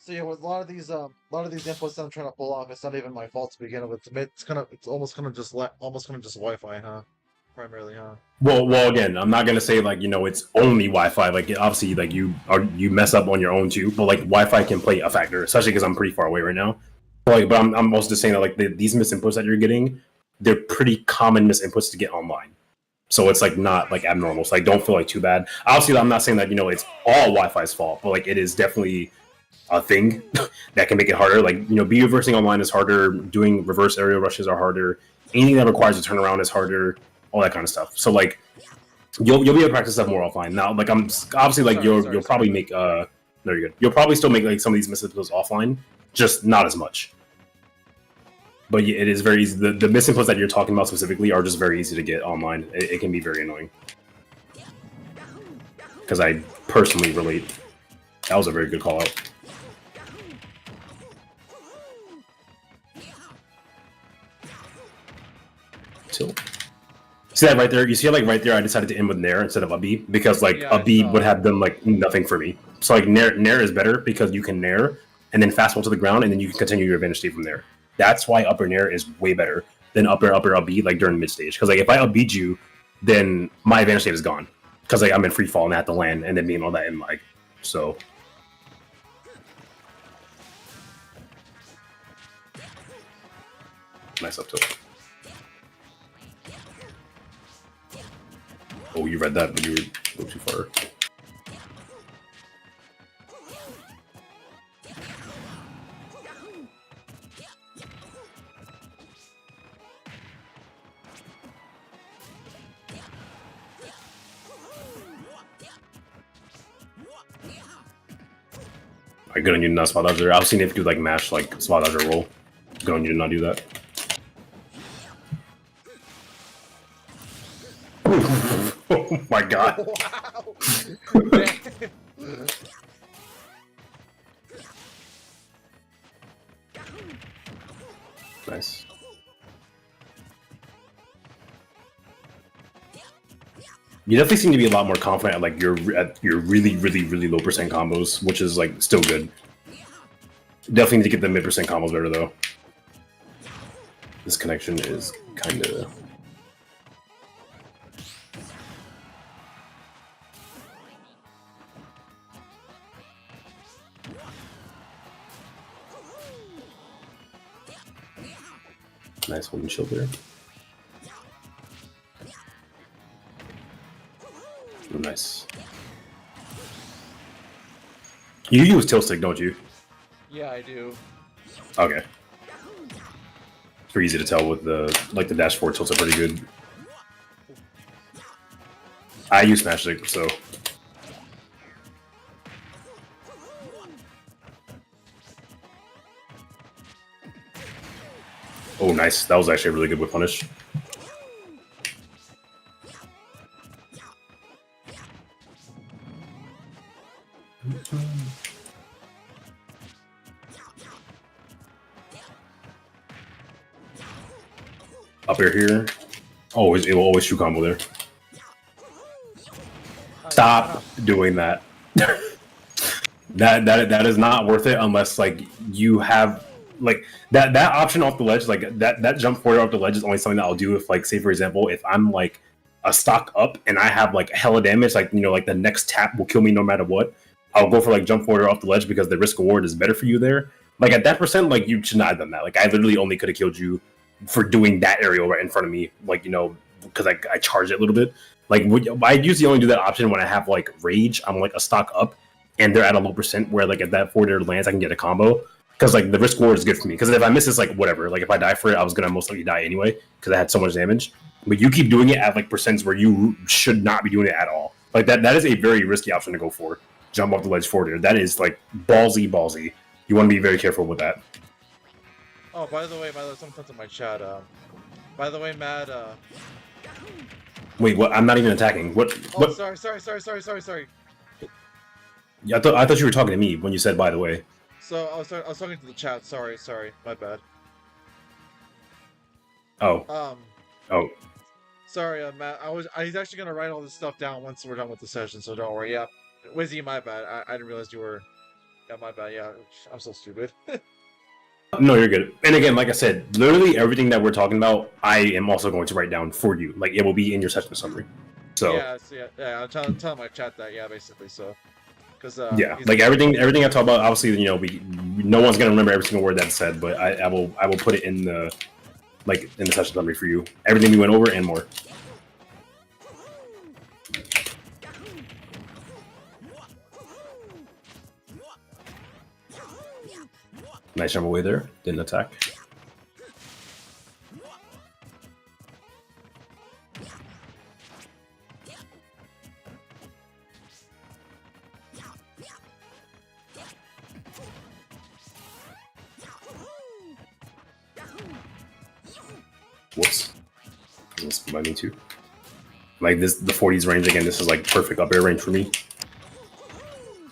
So yeah, with a lot of these inputs that I'm trying to pull off, it's not even my fault to begin with. It's almost gonna just Wi-Fi, huh? Primarily, huh? Well, again, I'm not gonna say like it's only Wi-Fi. Like obviously, like you mess up on your own too, but like Wi-Fi can play a factor, especially because I'm pretty far away right now. But I'm also just saying that like these misinputs that you're getting, they're pretty common misinputs to get online. So it's like not like abnormal. So like don't feel like too bad. Obviously, I'm not saying that it's all Wi-Fi's fault, but like it is definitely a thing that can make it harder. Like B reversing online is harder. Doing reverse aerial rushes are harder. Anything that requires a turnaround is harder. All that kind of stuff. So like you'll be able to practice stuff more offline. Now like I'm obviously like you'll probably make no, you're good. You'll probably still make like some of these misinputs offline, just not as much. But yeah, it is very easy. The misinputs that you're talking about specifically are just very easy to get online. It can be very annoying. Because I personally relate. That was a very good call out. Tilt. See that right there? You see like right there I decided to end with Nair instead of a B because like a B would have done like nothing for me. So like Nair is better because you can Nair and then fastball to the ground and then you can continue your advantage state from there. That's why upper Nair is way better than upper up B like during mid stage. Because like if I up beat you, then my advantage state is gone. Because like I'm in free fall and I have to land and then being all that in lag. So nice up tilt. Oh, you read that, but you were a little too far. Alright, good on you to not spot dodger. I've seen if you do like mash, like spot dodger roll. Good on you to not do that. Oh my god. Wow. Nice. You definitely seem to be a lot more confident at like your really low percent combos, which is like still good. Definitely need to get the mid percent combos better though. This connection is kind of. Nice wooden shield there. Oh, nice. You use tilt stick, don't you? Yeah, I do. Okay. It's pretty easy to tell with the the dash forward tilts are pretty good. I use smash stick, so. Oh, nice. That was actually a really good whip punish. Up air here. Always, it will always true combo there. Stop doing that. that is not worth it unless like you have like that option off the ledge, like that jump forward off the ledge is only something that I'll do if, like, say for example, if I'm like a stock up and I have like hella damage, like, you know, like the next tap will kill me no matter what, I'll go for like jump forward off the ledge because the risk reward is better for you there. Like at that percent, like you should not have done that. Like I literally only could have killed you for doing that aerial right in front of me, like, you know, because I charged it a little bit. Like I usually only do that option when I have like rage. I'm like a stock up and they're at a low percent where like if that forward air lands, I can get a combo. Because like the risk reward is good for me. Because if I miss this, like whatever. Like if I die for it, I was gonna most likely die anyway because I had so much damage. But you keep doing it at like percents where you should not be doing it at all. Like that is a very risky option to go for. Jump off the ledge forward air. That is like ballsy. You want to be very careful with that. Oh, by the way, someone in my chat. By the way, Matt. Wait, what? I'm not even attacking. What? Oh, what? Sorry. Yeah, I thought you were talking to me when you said by the way. So I was talking to the chat. Sorry, my bad. Oh. Oh. Sorry, Matt. I was actually gonna write all this stuff down once we're done with the session, so don't worry. Yeah, Wizzy, my bad. I didn't realize you were. Yeah, my bad. Yeah, I'm so stupid. No, you're good. And again, like I said, literally everything that we're talking about, I am also going to write down for you. Like it will be in your session summary. So yeah. I'm telling my chat that. Yeah, basically. So. Yeah, like everything I talk about, obviously, you know, no one's gonna remember every single word that's said, but I will put it in the session summary for you. Everything we went over and more. Nice jump away there. Didn't attack. Whoops. This by me too. Like this, the 40s range again. This is like perfect up air range for me.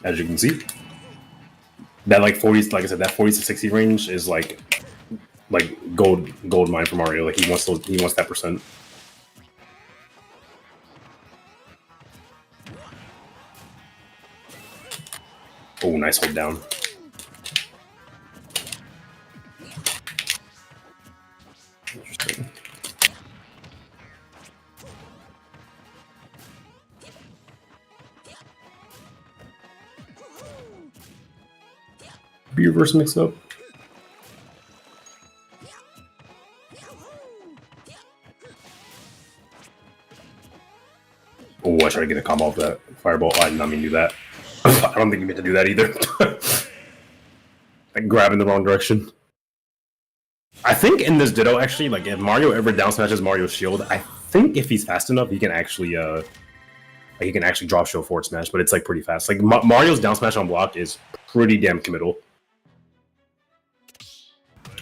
As you can see, that like 40s, like I said, that 40s to 60 range is like gold mine for Mario. Like he wants that percent. Oh, nice hold down. Interesting. Be reverse mix up. Oh, I tried to get a combo off that fireball. I did not mean to do that. I don't think you meant to do that either. Like grabbing the wrong direction. I think in this Ditto, actually, like if Mario ever down smashes Mario's shield, I think if he's fast enough, he can actually drop shield forward smash. But it's like pretty fast. Like Mario's down smash on block is pretty damn committal.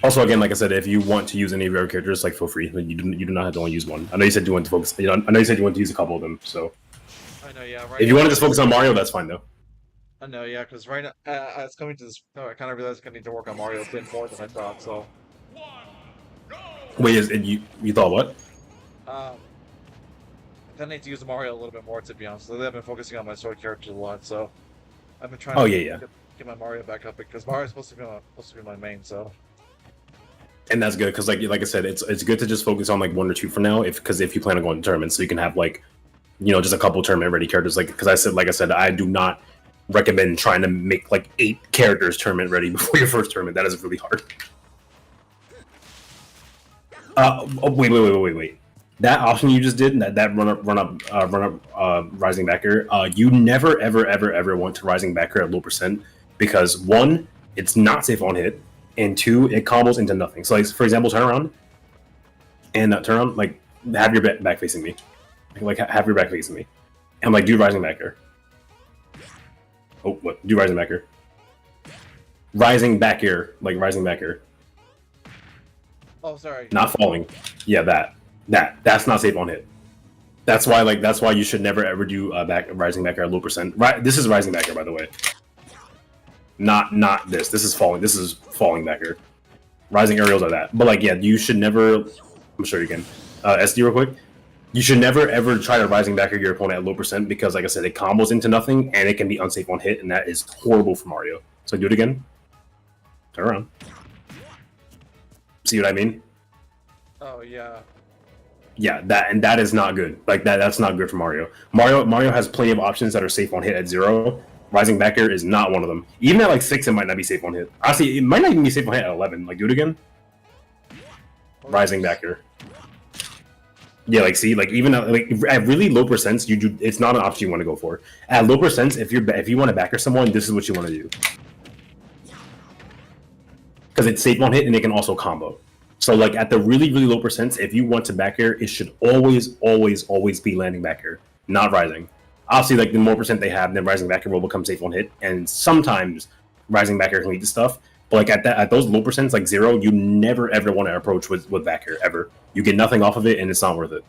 Also, again, like I said, if you want to use any of your characters, like feel free. Like, you do not have to only use one. I know you said you want to focus. I know you said you want to use a couple of them. So I know, yeah. Right. If you want to just focus on Mario, that's fine though. I know, yeah, because right now it's coming to this. I kind of realized I need to work on Mario a bit more than I thought. So. Wait, you thought what? I kind of need to use Mario a little bit more, to be honest. Lately, I've been focusing on my sword characters a lot, so I've been trying to get my Mario back up because Mario's supposed to be my main. So. And that's good because, like I said, it's good to just focus on like one or two for now, because if you plan on going to tournaments, so you can have like, you know, just a couple tournament ready characters. Like because like I said, I do not recommend trying to make like 8 characters tournament ready before your first tournament. That is really hard. Wait. That option you just did, that run up rising back air, you never ever want to rising back air at low percent, because 1, it's not safe on hit, and 2, it combos into nothing. So like, for example, turn around, and turn around, like have your back facing me, like have your back facing me, and like do rising back air. Oh, what? Do rising back air. Rising back air, like rising back air. Oh, sorry. Not falling. Yeah, that's not safe on hit. That's why you should never ever do rising back air at low percent. This is rising back air, by the way. Not this. This is falling. This is falling back air. Rising aerials are that. But like, yeah, you should never. I'm sure you can. SD real quick. You should never ever try to rising back air your opponent at low percent because, like I said, it combos into nothing and it can be unsafe on hit, and that is horrible for Mario. So do it again. Turn around. See what I mean? Oh yeah. Yeah, that is not good. Like that's not good for Mario. Mario has plenty of options that are safe on hit at 0. Rising back air is not one of them. Even at like 6, it might not be safe on hit. Honestly, it might not even be safe on hit at 11. Like, do it again. Rising back air. Yeah, like see, like even at really low percents, you do. It's not an option you want to go for. At low percents, if you want to back air someone, this is what you want to do. Because it's safe on hit and it can also combo. So like at the really low percents, if you want to back air, it should always be landing back air, not rising. Obviously, like the more percent they have, then rising back air will become safe on hit, and sometimes rising back air can lead to stuff. But like at those low percents, like 0, you never ever want to approach with back air ever. You get nothing off of it, and it's not worth it.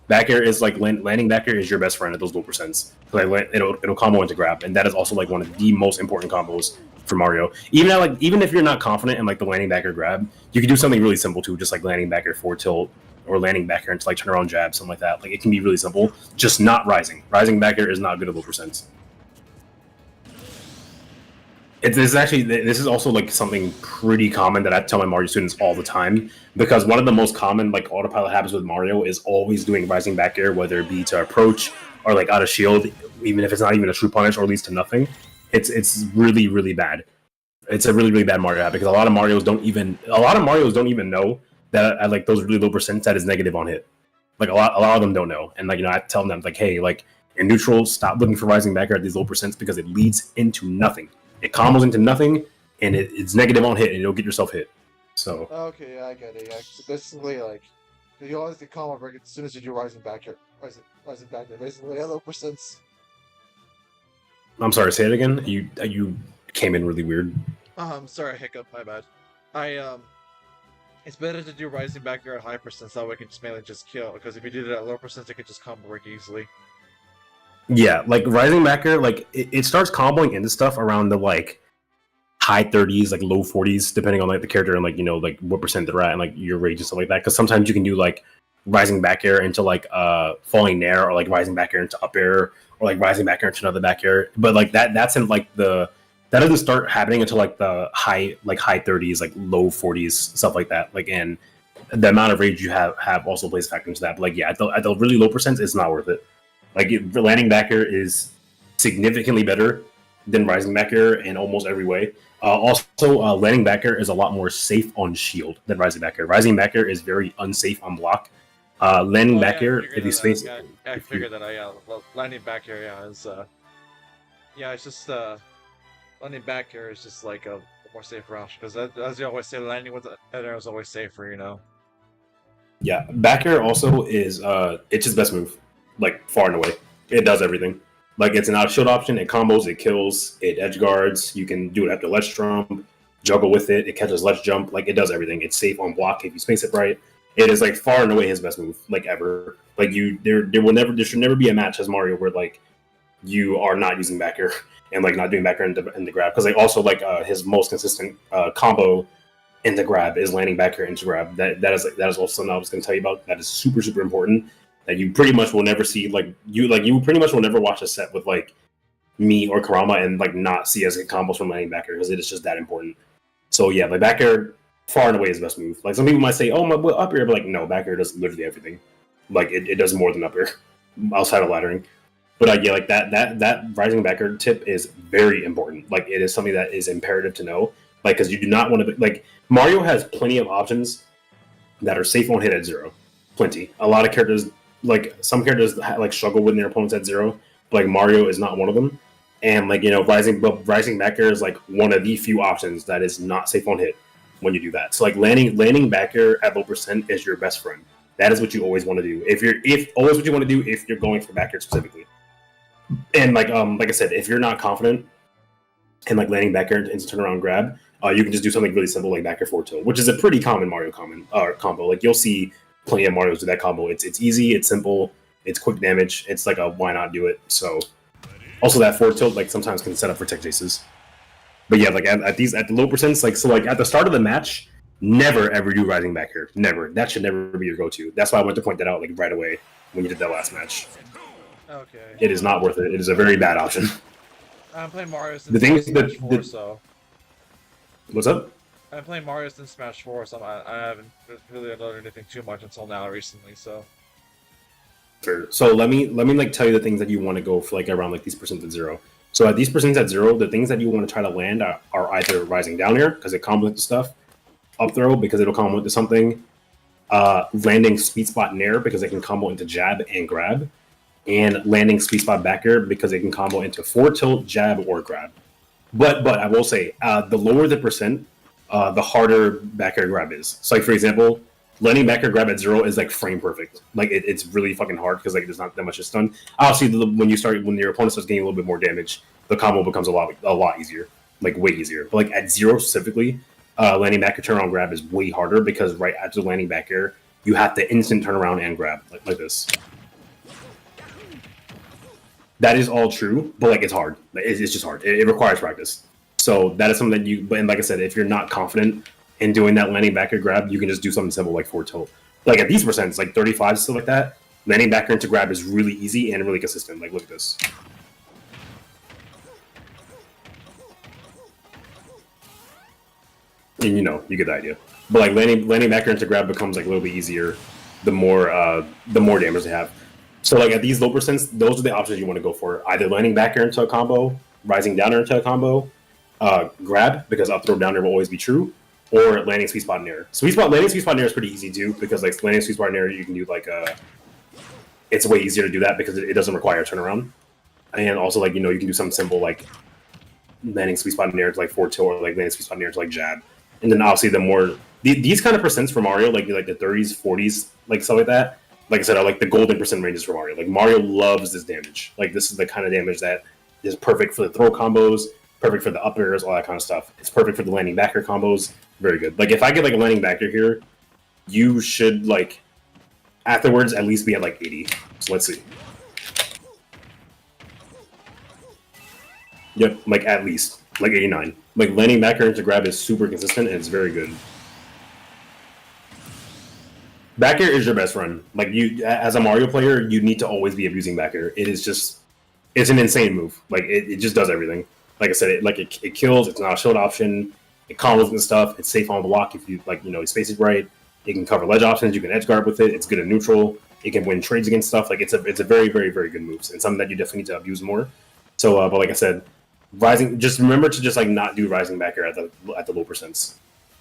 Back air is like landing back air is your best friend at those low percents. Like it'll combo into grab, and that is also like one of the most important combos for Mario. Even if you're not confident in like the landing back air grab, you can do something really simple too, just like landing back air forward tilt or landing back air into like turn around jab, something like that. Like it can be really simple, just not rising. Rising back air is not good at low percents. This is also like something pretty common that I tell my Mario students all the time, because one of the most common like autopilot habits with Mario is always doing rising back air, whether it be to approach or like out of shield, even if it's not even a true punish or leads to nothing. It's really bad. It's a really bad Mario habit because a lot of Marios don't even know that at like those really low percents that is negative on hit. Like a lot of them don't know, and like I tell them like, hey, like in neutral, stop looking for rising back air at these low percents because it leads into nothing. It combos into nothing, and it's negative on hit, and you'll get yourself hit. So okay, yeah, I get it. Yeah, so basically, like you always get combo break as soon as you do rising back here, rising back there. Basically, low percents. I'm sorry, say it again. You came in really weird. Sorry, hiccup. My bad. It's better to do rising back there at high percents. That way, I can just mainly just kill. Because if you do that at low percents, it can just combo break easily. Yeah, like rising back air, like it starts comboing into stuff around the like high 30s, like low 40s, depending on like the character and like like what percent they're at and like your rage and stuff like that. Because sometimes you can do like rising back air into like falling nair, or like rising back air into up air, or like rising back air into another back air. But like that's in like that doesn't start happening until like the high 30s, like low 40s, stuff like that. Like, and the amount of rage you have also plays a factor into that. But like, yeah, at the really low percents, it's not worth it. Like landing back air is significantly better than rising back air in almost every way. Also, landing back air is a lot more safe on shield than rising back air. Rising back air is very unsafe on block. Landing back air, if you space, I figured that. Landing back air, is it's just landing back air is just like a more safer option because as you always say, landing with the air is always safer, Yeah, back air also is it's his best move. Like far and away, it does everything. Like it's an out shield option. It combos, it kills, it edge guards. You can do it after ledge jump, juggle with it. It catches ledge jump. Like it does everything. It's safe on block if you space it right. It is like far and away his best move, like ever. Like there should never be a match as Mario where like you are not using back air and like not doing back air in the grab, because like also like his most consistent combo in the grab is landing back air into grab. That is also something I was going to tell you about. That is super important. That you pretty much will never see, you pretty much will never watch a set with like me or Karama and like not see as combos from landing back air, because it is just that important. So yeah, like back air far and away is the best move. Like some people might say, oh my up air, but like no, back air does literally everything. Like it does more than up air outside of laddering. But yeah, like that rising back air tip is very important. Like it is something that is imperative to know. Like because you do not want to like Mario has plenty of options that are safe on hit at 0. Plenty. A lot of characters. Like some characters like struggle with their opponents at 0, but like Mario is not one of them. And like rising back air is like one of the few options that is not safe on hit when you do that. So like landing back air at low percent is your best friend. That is what you always want to do. If always what you want to do if you're going for back air specifically. And like I said, if you're not confident in like landing back air into turnaround grab, you can just do something really simple like back air forward tilt, which is a pretty common Mario combo. Like you'll see plenty of Marios do that combo. It's easy, it's simple, it's quick damage. It's like a why not do it. So also that forward tilt like sometimes can set up for tech chases. But yeah, like at the low percents, like so like at the start of the match, never ever do rising back here. Never. That should never be your go-to. That's why I went to point that out like right away when you did that last match. Okay. It is not worth it. It is a very bad option. I'm playing Mario since The thing is Smash 4, so. What's up? I'm playing Mario since Smash 4, so I haven't really learned anything too much until now recently, so. Sure. So let me like tell you the things that you want to go for like around like these percents at 0. So at these percents at 0, the things that you want to try to land are either rising down air because it combos to stuff, up throw because it'll combo into something, landing speed spot nair because it can combo into jab and grab, and landing speed spot back air because it can combo into forward tilt, jab, or grab. But I will say, the lower the percent, the harder back air grab is. So like for example, landing back air grab at 0 is like frame perfect. Like it's really fucking hard because like there's not that much is done. Obviously, when your opponent starts getting a little bit more damage, the combo becomes a lot easier, like way easier. But like at 0 specifically, landing back air turn around grab is way harder because right after landing back air, you have to instant turn around and grab like this. That is all true, but like it's hard. It's just hard. It requires practice. So that is something that you. But like I said, if you're not confident in doing that landing back air grab, you can just do something simple like forward tilt. Like at these percents, like 35 stuff like that, landing back air into grab is really easy and really consistent. Like look at this. And you get the idea. But like landing back air into grab becomes like a little bit easier the more damage they have. So like at these low percents, those are the options you want to go for. Either landing back air into a combo, rising down air into a combo, grab because up throw down air will always be true, or landing sweet spot nair. Landing sweet spot nair is pretty easy too because like landing sweet spot nair you can do like it's way easier to do that because it doesn't require a turnaround, and also like you can do something simple like landing sweet spot nair to like forward tilt or like landing sweet spot nair to like jab, and then obviously the more these kind of percents for Mario like the 30s, 40s, like stuff like that. Like I said, I like the golden percent ranges for Mario. Like Mario loves this damage. Like this is the kind of damage that is perfect for the throw combos, perfect for the up airs, all that kind of stuff. It's perfect for the landing back air combos. Very good. Like if I get like a landing back air here, you should like afterwards at least be at like 80. So let's see. Yep, like at least like 89. Like landing back air into grab is super consistent and it's very good. Back air is your best friend. Like you, as a Mario player, you need to always be abusing back air. It is it's an insane move. Like it just does everything. Like I said, it kills. It's not a shield option. It combos and stuff. It's safe on block if you space it right. It can cover ledge options. You can edge guard with it. It's good in neutral. It can win trades against stuff. Like it's a very very very good move and something that you definitely need to abuse more. So, but like I said, rising. Just remember to just like not do rising back air at the low percents.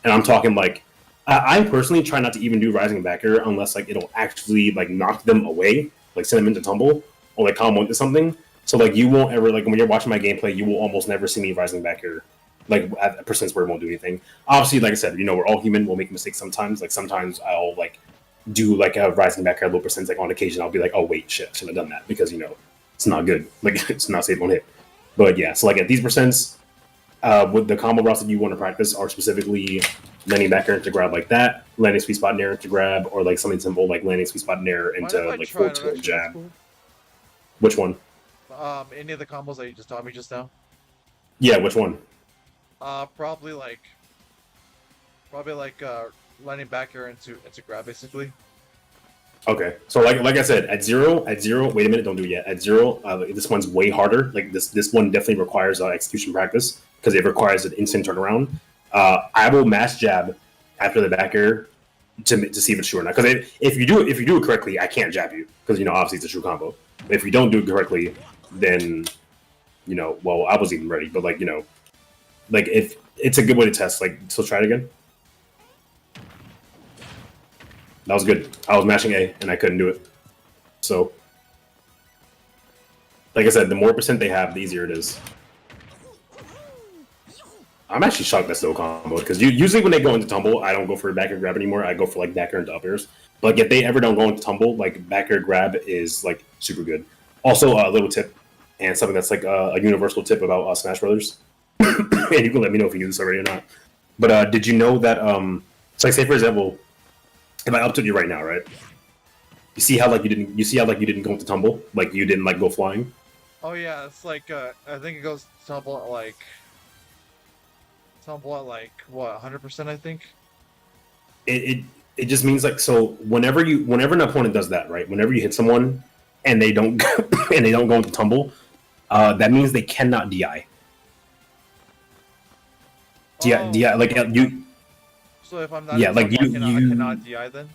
And I'm talking like. I personally try not to even do rising back air unless like it'll actually like knock them away, like send them into tumble or like combo into something. So like you won't ever like when you're watching my gameplay, you will almost never see me rising back air like at percents where it won't do anything. Obviously, like I said, we're all human. We'll make mistakes sometimes. Like sometimes I'll like do like a rising back air low percents. Like on occasion, I'll be like, oh wait, shit, I shouldn't have done that because it's not good. Like it's not safe on hit. But yeah, so like at these percents, with the combo routes that you want to practice are specifically landing back air into grab like that, landing sweet spot nair into grab, or like something simple like landing sweet spot nair into like forward tilt jab. Cool. Which one? Any of the combos that you just taught me just now. Yeah, which one? Probably like landing back air into grab basically. Okay, so like I said, at zero. Wait a minute, don't do it yet. At 0, this one's way harder. Like this one definitely requires execution practice because it requires an instant turnaround. I will mash jab after the back air to see if it's true or not. Because if you do it correctly, I can't jab you because obviously it's a true combo. But if you don't do it correctly, then well I wasn't even ready. But like if it's a good way to test. Like so, try it again. That was good. I was mashing A and I couldn't do it. So, like I said, the more percent they have, the easier it is. I'm actually shocked that's no combo because usually when they go into tumble, I don't go for back air grab anymore. I go for like back air into up airs. But like, if they ever don't go into tumble, like back air grab is like super good. Also, a little tip and something that's like a universal tip about Smash Brothers, and you can let me know if you knew this already or not. But did you know that so like say for example, if I up to you right now, right? You see how like you didn't go into tumble, like you didn't like go flying. Oh yeah, it's like I think it goes tumble at like what 100% I think. It just means like so whenever an opponent does that, right? Whenever you hit someone and they don't and they don't go into tumble, that means they cannot DI. DI like you. So if I'm not Yeah, like I cannot DI then.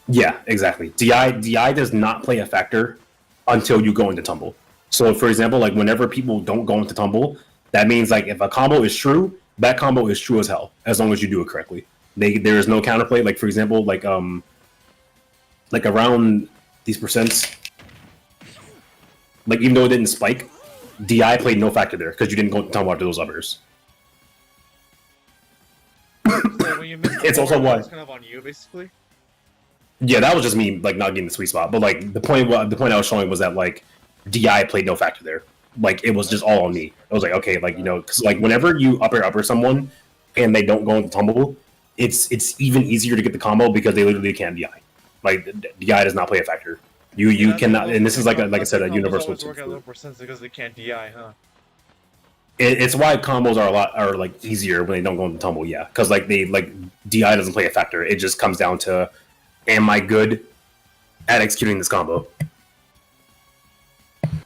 Yeah, exactly. DI does not play a factor until you go into tumble. So, for example, like whenever people don't go into tumble, that means like if a combo is true, that combo is true as hell as long as you do it correctly. There is no counterplay. Like for example, like around these percents, like even though it didn't spike, DI played no factor there because you didn't go into tumble after those others. So when you miss It's also why it's kind of on you basically. Yeah, that was just me like not getting the sweet spot. But like the point I was showing was that like DI played no factor there. Like it was just all on me. I was like, okay, like you know, because like whenever you upper someone and they don't go into tumble, it's even easier to get the combo because they literally can't DI. Like DI does not play a factor. You cannot, and this is like I said, a universal. Work at low percents because they can't DI, huh? It's why combos are like easier when they don't go into tumble. Yeah, because like DI doesn't play a factor. It just comes down to, am I good at executing this combo?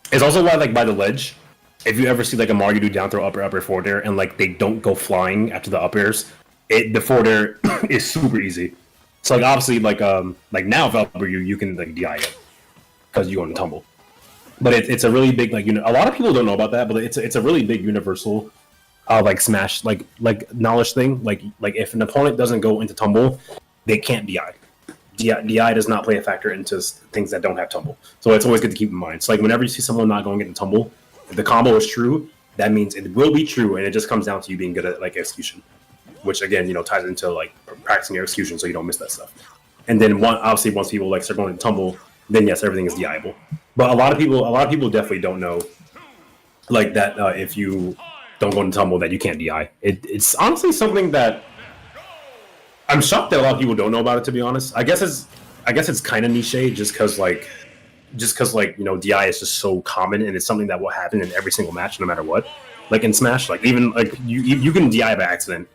It's also why, like, by the ledge, if you ever see, like, a Mario do down throw upper forward air, and, like, they don't go flying after the up airs, the forward air is super easy. So, like, obviously, like now, if upper you can, like, DI it, because you go into tumble. But it's a really big, like, a lot of people don't know about that, but it's a really big universal, like, Smash, like knowledge thing. Like, if an opponent doesn't go into tumble, they can't DI. DI does not play a factor into things that don't have tumble. So it's always good to keep in mind. So like whenever you see someone not going into tumble, if the combo is true, that means it will be true, and it just comes down to you being good at like execution, which again, ties into like practicing your execution so you don't miss that stuff. And then obviously once people like start going into tumble, then yes, everything is DIable. But a lot of people definitely don't know like that if you don't go into tumble that you can't DI. It's honestly something that I'm shocked that a lot of people don't know about it. To be honest, I guess it's kind of niche, just because DI is just so common, and it's something that will happen in every single match, no matter what. Like in Smash, like even like you can DI by accident,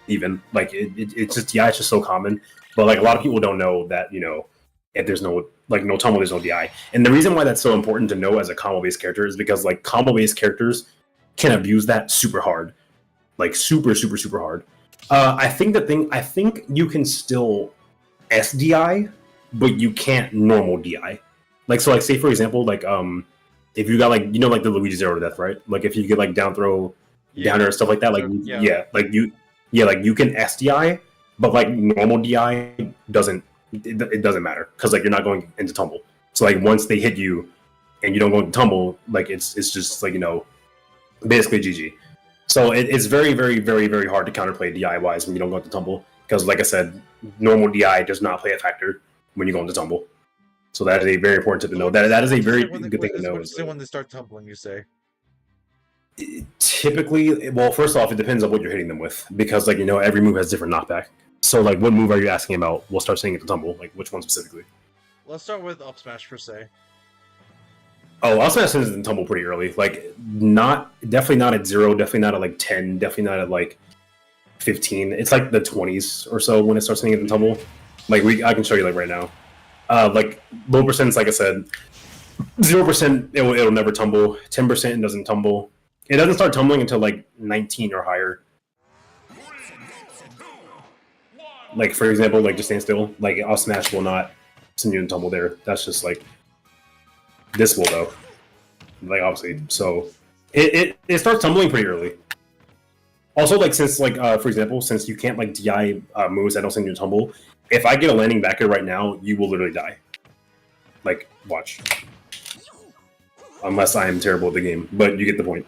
even like it's just DI is just so common. But like a lot of people don't know that if there's no tumble, there's no DI. And the reason why that's so important to know as a combo based character is because like combo based characters can abuse that super hard, like super hard. I think you can still SDI, but you can't normal DI. Like so, like say for example, like if you got like like the Luigi Zero to Death, right? Like if you get like down throw, down air stuff like that, like like you can SDI, but like normal DI doesn't. It doesn't matter because like you're not going into tumble. So like once they hit you, and you don't go into tumble, like it's just like basically GG. So it's very, very, very, very hard to counterplay DI wise when you don't go into tumble because, like I said, normal DI does not play a factor when you go into tumble. So that is a very important tip to know. That is a very good thing to know. Say when they start tumbling, you say. Typically, well, first off, it depends on what you're hitting them with because, like every move has different knockback. So, like, what move are you asking about? We'll start saying it to tumble. Like, which one specifically? Let's start with up smash per se. Oh, up smash is in tumble pretty early. Like, definitely not at 0, definitely not at like 10, definitely not at like 15. It's like the 20s or so when it starts hitting in tumble. Like, I can show you like right now. Like low percents, like I said, 0% it'll never tumble. 10% it doesn't tumble. It doesn't start tumbling until like 19 or higher. Like for example, like just stand still. Like up smash will not send you to tumble there. That's just like this will though. Like obviously, so it starts tumbling pretty early. Also, like since like for example, since you can't like DI moves that don't send you to tumble, if I get a landing back here right now, you will literally die. Like watch. Unless I am terrible at the game, but you get the point.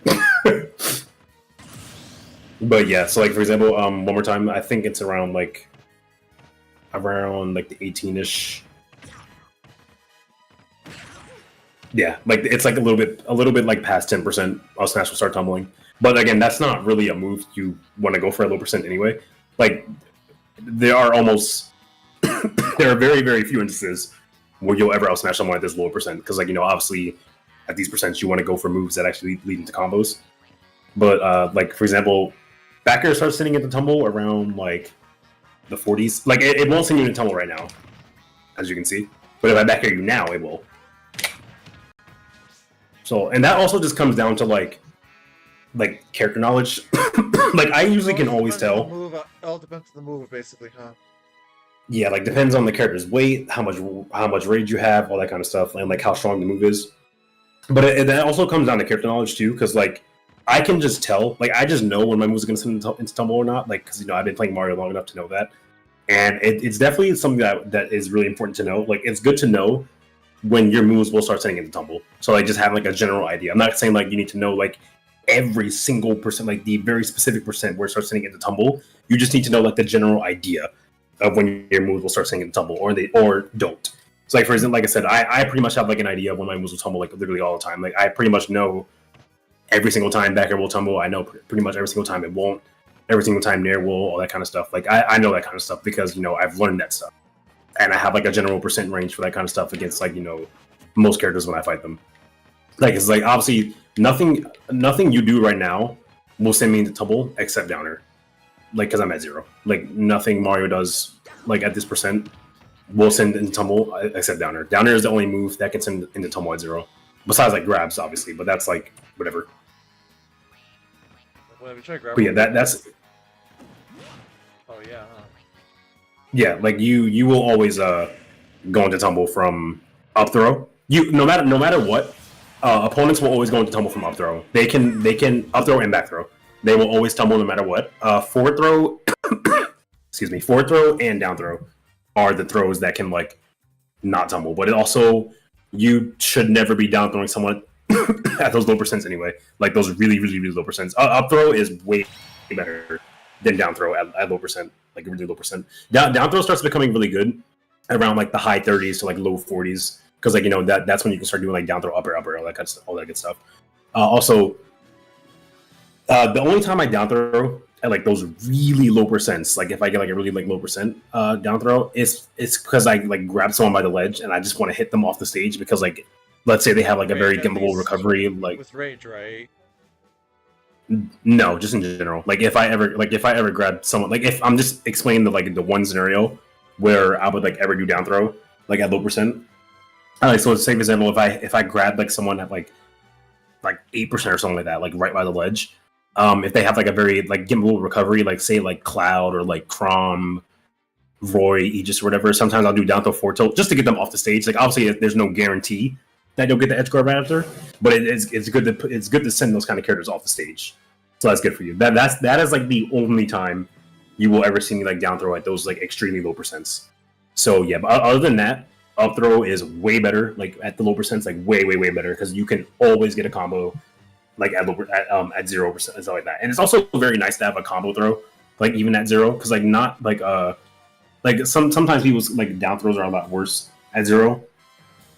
But yeah, so like for example, one more time, I think it's around like around like the 18-ish. Yeah, like it's like a little bit like past 10%. Smash will start tumbling. But again, that's not really a move you want to go for at low percent anyway. Like there are almost there are very, very few instances where you'll ever out smash someone at this lower percent because, like, you know, obviously at these percents you want to go for moves that actually lead into combos. But like for example, back air starts sitting at the tumble around like the 40s. Like it won't send you into tumble right now, as you can see. But if I back air you now, it will. So, and that also just comes down to like character knowledge. Like I usually can always tell. It all depends on the move, basically, huh? Yeah, like depends on the character's weight, how much rage you have, all that kind of stuff, and like how strong the move is. But that also comes down to character knowledge too, because like I can just tell, like I just know when my moves are going to send into tumble or not, like because you know I've been playing Mario long enough to know that, and it's definitely something that is really important to know. Like it's good to know when your moves will start sending into tumble. So like just have like a general idea. I'm not saying like you need to know like every single percent, like the very specific percent where it starts sending into tumble. You just need to know like the general idea of when your moves will start sending into tumble or don't. So like for example, like I said, I pretty much have like an idea of when my moves will tumble like literally all the time. Like I pretty much know every single time back air will tumble. I know pretty much every single time it won't. Every single time near will, all that kind of stuff. Like I know that kind of stuff because you know I've learned that stuff. And I have like a general percent range for that kind of stuff against like, you know, most characters when I fight them. Like it's like obviously nothing you do right now will send me into tumble except downer. Like because I'm at 0. Like nothing Mario does like at this percent will send into tumble except downer. Downer is the only move that can send into tumble at 0. Besides like grabs, obviously, but that's like whatever. But yeah, that's. Oh yeah. Huh? Yeah, like you will always go into tumble from up throw. You no matter what, opponents will always go into tumble from up throw. They can up throw and back throw. They will always tumble no matter what. Forward throw, excuse me, forward throw and down throw are the throws that can like not tumble. But it also you should never be down throwing someone at those low percents anyway. Like those really low percents. Up throw is way better than down throw at low percent. Like a really low percent. Down throw starts becoming really good around like the high 30s to like low 40s because like you know that's when you can start doing like down throw upper all that good stuff. Also, the only time I down throw at like those really low percents, like if I get like a really like low percent down throw, it's because I like grab someone by the ledge and I just want to hit them off the stage because like let's say they have like a very gimbable recovery like with rage, right? No, just in general. Like if I ever grab someone, like if I'm just explaining the one scenario where I would like ever do down throw like at low percent. So say for example, if I grab like someone at like 8% or something like that, like right by the ledge, if they have like a very like gimbal recovery, like say like Cloud or like Crom, Roy, Aegis or whatever, sometimes I'll do down throw forward tilt just to get them off the stage. Like obviously there's no guarantee that you'll get the edge guard right after, but it's good to send those kind of characters off the stage. So that's good for you. That is like the only time you will ever see me like down throw at those like extremely low percents. So yeah, but other than that, up throw is way better. Like at the low percents, like way way better because you can always get a combo like at 0% and stuff like that. And it's also very nice to have a combo throw like even at 0 because like not like sometimes people's like down throws are a lot worse at 0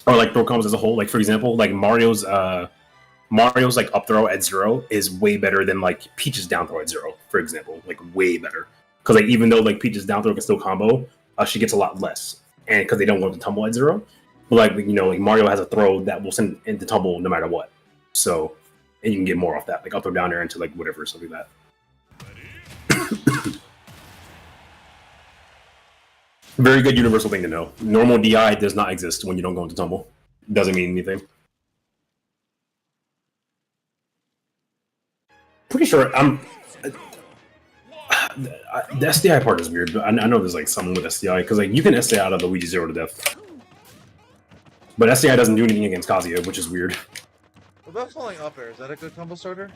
or like throw combos as a whole. Like for example, like Mario's like up throw at 0 is way better than like Peach's down throw at 0, for example. Like way better because like even though like Peach's down throw can still combo, she gets a lot less, and because they don't want to tumble at 0. But like you know, like Mario has a throw that will send into tumble no matter what. So and you can get more off that, like up or down air into like whatever something like that. Very good universal thing to know. Normal DI does not exist when you don't go into tumble. Doesn't mean anything. Pretty sure the SDI part is weird, but I know there's like something with SDI because like you can SDI out of Luigi 0 to death, but SDI doesn't do anything against Kazuya, which is weird. What about falling up air? Is that a good combo starter?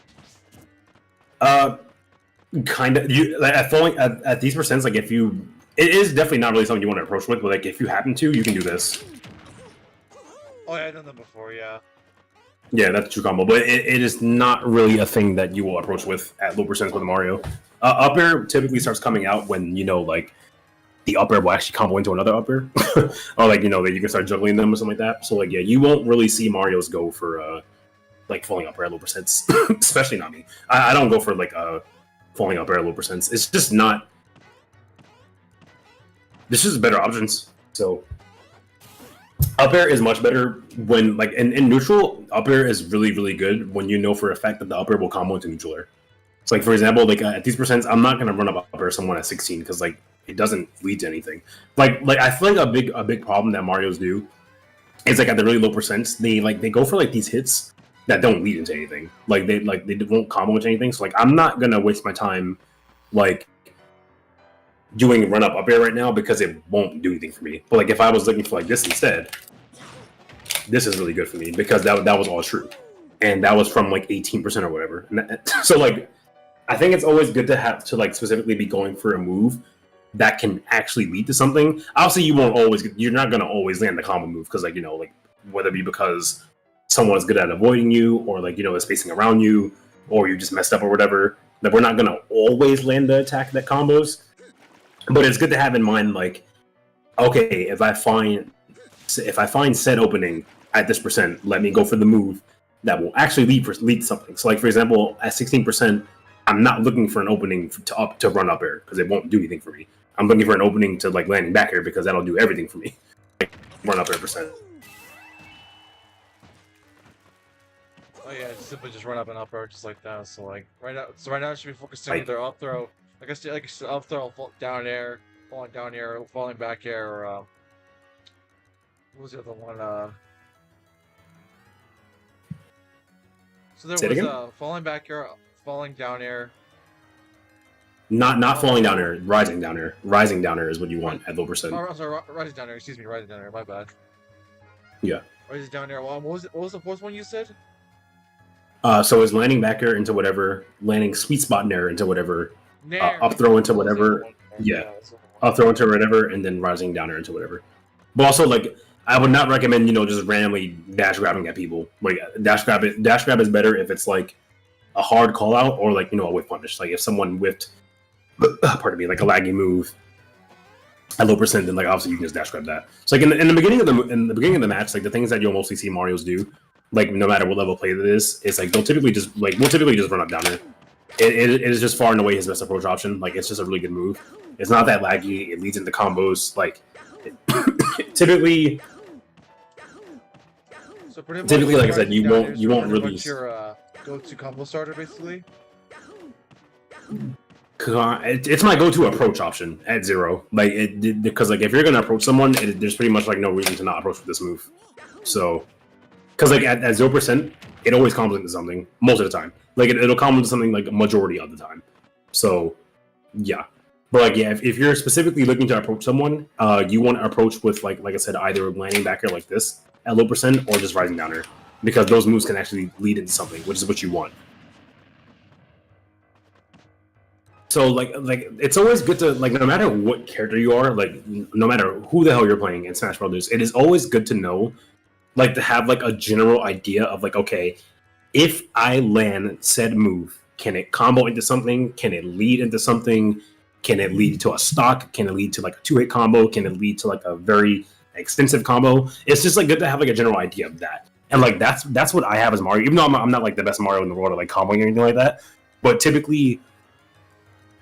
Kind of. You at falling at these percents, like if you, it is definitely not really something you want to approach with, but like if you happen to, you can do this. Oh yeah, I've done that before. Yeah. Yeah, that's a true combo, but it is not really a thing that you will approach with at low percents with Mario. Up air typically starts coming out when you know, like the up air will actually combo into another up air, or like that you can start juggling them or something like that. So like you won't really see Mario's go for like falling up air low percents, especially not me. I don't go for like falling up air low percents. It's just not. There's just better options. So up air is much better when like in neutral. Up air is really good when you know for a fact that the up air will combo into neutral air. So like for example, like at these percents, I'm not gonna run up air someone at 16 because like it doesn't lead to anything. Like I feel like a big problem that Mario's do is like at the really low percents, they go for like these hits that don't lead into anything. Like they won't combo into anything. So like I'm not gonna waste my time like doing run up air right now because it won't do anything for me. But like if I was looking for like this instead, this is really good for me because that was all true, and that was from like 18% or whatever. So like I think it's always good to have to like specifically be going for a move that can actually lead to something. Obviously, you're not gonna always land the combo move because like like whether it be because someone's good at avoiding you or like is spacing around you or you just messed up or whatever. That we're not gonna always land the attack that combos. But it's good to have in mind, like, okay, if I find said opening at this percent, let me go for the move that will actually lead to something. So, like for example, at 16%, I'm not looking for an opening to run up air because it won't do anything for me. I'm looking for an opening to like landing back air because that'll do everything for me. Run up air percent. Oh yeah, simply just run up and up air just like that. So like right now, I should be focusing on either up throw. Like I said, up throw, down air, falling down air, falling back air, or what was the other one? So there was falling back air, falling down air. Not falling down air, rising down air. Rising down air is what you want at low percent. Oh, sorry, rising down air. Excuse me, rising down air. My bad. Yeah. Rising down air. Well, what was the fourth one you said? So it's landing back air into whatever, landing sweet spot air into whatever. Up throw into whatever, up throw into whatever, and then rising down air into whatever. But also, like, I would not recommend just randomly dash grabbing at people. Like dash grab is better if it's like a hard call out or like a whiff punish. Like if someone whiffed, pardon me, like a laggy move at low percent, then like obviously you can just dash grab that. So like in the beginning of the match, like the things that you'll mostly see Mario's do, like no matter what level play it is like we'll typically just run up down there. It is just far and away his best approach option. Like it's just a really good move. It's not that laggy. It leads into combos. Like typically, like I said, you won't really. What's your go-to combo starter, basically? It's my go-to approach option at 0. Like because like if you're gonna approach someone, there's pretty much like no reason to not approach with this move. So, because like at 0%, it always combos into something most of the time. Like it'll combo into something like a majority of the time. So, yeah. But like yeah, if you're specifically looking to approach someone, you want to approach with like I said, either landing back air like this at low percent or just rising down air, because those moves can actually lead into something, which is what you want. So like it's always good to like no matter what character you are, like no matter who the hell you're playing in Smash Brothers, it is always good to know, like to have like a general idea of like, okay, if I land said move, can it combo into something? Can it lead into something? Can it lead to a stock? Can it lead to like a 2-hit combo? Can it lead to like a very extensive combo? It's just like good to have like a general idea of that. And like that's what I have as Mario, even though I'm not like the best Mario in the world or like comboing or anything like that. But typically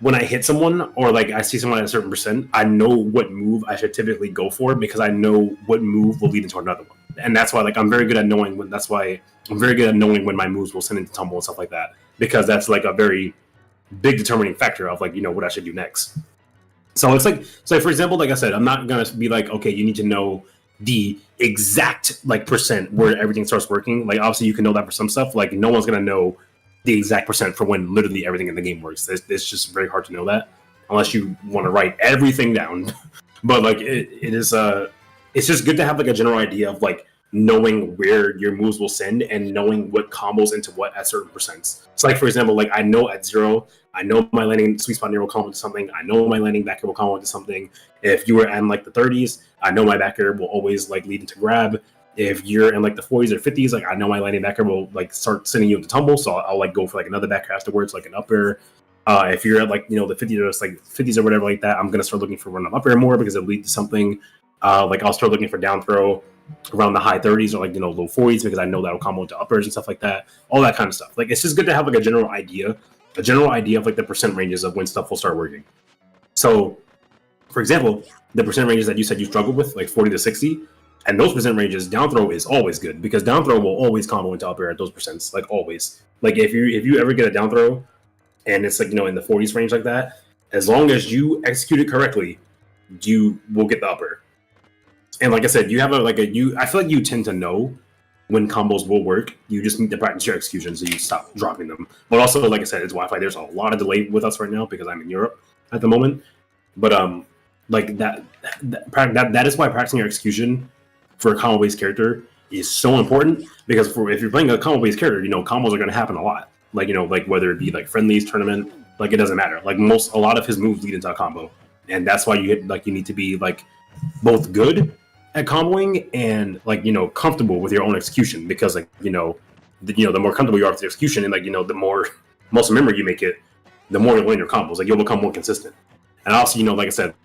when I hit someone or like I see someone at a certain percent, I know what move I should typically go for because I know what move will lead into another one. And that's why like I'm very good at knowing when my moves will send into tumble and stuff like that, because that's like a very big determining factor of like what I should do next. So it's like, so for example, like I said, I'm not gonna be like, okay, you need to know the exact like percent where everything starts working. Like obviously you can know that for some stuff. Like no one's gonna know the exact percent for when literally everything in the game works. It's just very hard to know that unless you want to write everything down. But like it's just good to have like a general idea of like knowing where your moves will send and knowing what combos into what at certain percents. So like for example, like I know at 0, I know my landing sweet spot near will combo into something. I know my landing back air will combo into something. If you were in like the 30s, I know my back air will always like lead into grab. If you're in like the 40s or 50s, like I know my landing back air will like start sending you into tumble, so I'll like go for like another back air afterwards, like an up air. If you're at like the 50s or whatever like that, I'm gonna start looking for run up air more because it'll lead to something. Like I'll start looking for down throw around the high 30s or like low 40s because I know that'll combo into uppers and stuff like that. All that kind of stuff. Like it's just good to have like a general idea of like the percent ranges of when stuff will start working. So, for example, the percent ranges that you said you struggled with, like 40 to 60, and those percent ranges, down throw is always good because down throw will always combo into up air at those percents, like always. Like if you ever get a down throw and it's like in the 40s range like that, as long as you execute it correctly, you will get the upper. And like I said, you have I feel like you tend to know when combos will work. You just need to practice your execution so you stop dropping them. But also, like I said, it's Wi-Fi. There's a lot of delay with us right now because I'm in Europe at the moment. But like that is why practicing your execution for a combo-based character is so important, because if you're playing a combo-based character, combos are going to happen a lot. Like like whether it be like friendlies, tournament, like it doesn't matter. Like a lot of his moves lead into a combo, and that's why you need to be like both good at comboing and like comfortable with your own execution, because like the more comfortable you are with your execution, and like the more muscle memory you make it, the more you'll learn your combos. Like you'll become more consistent. And also, like I said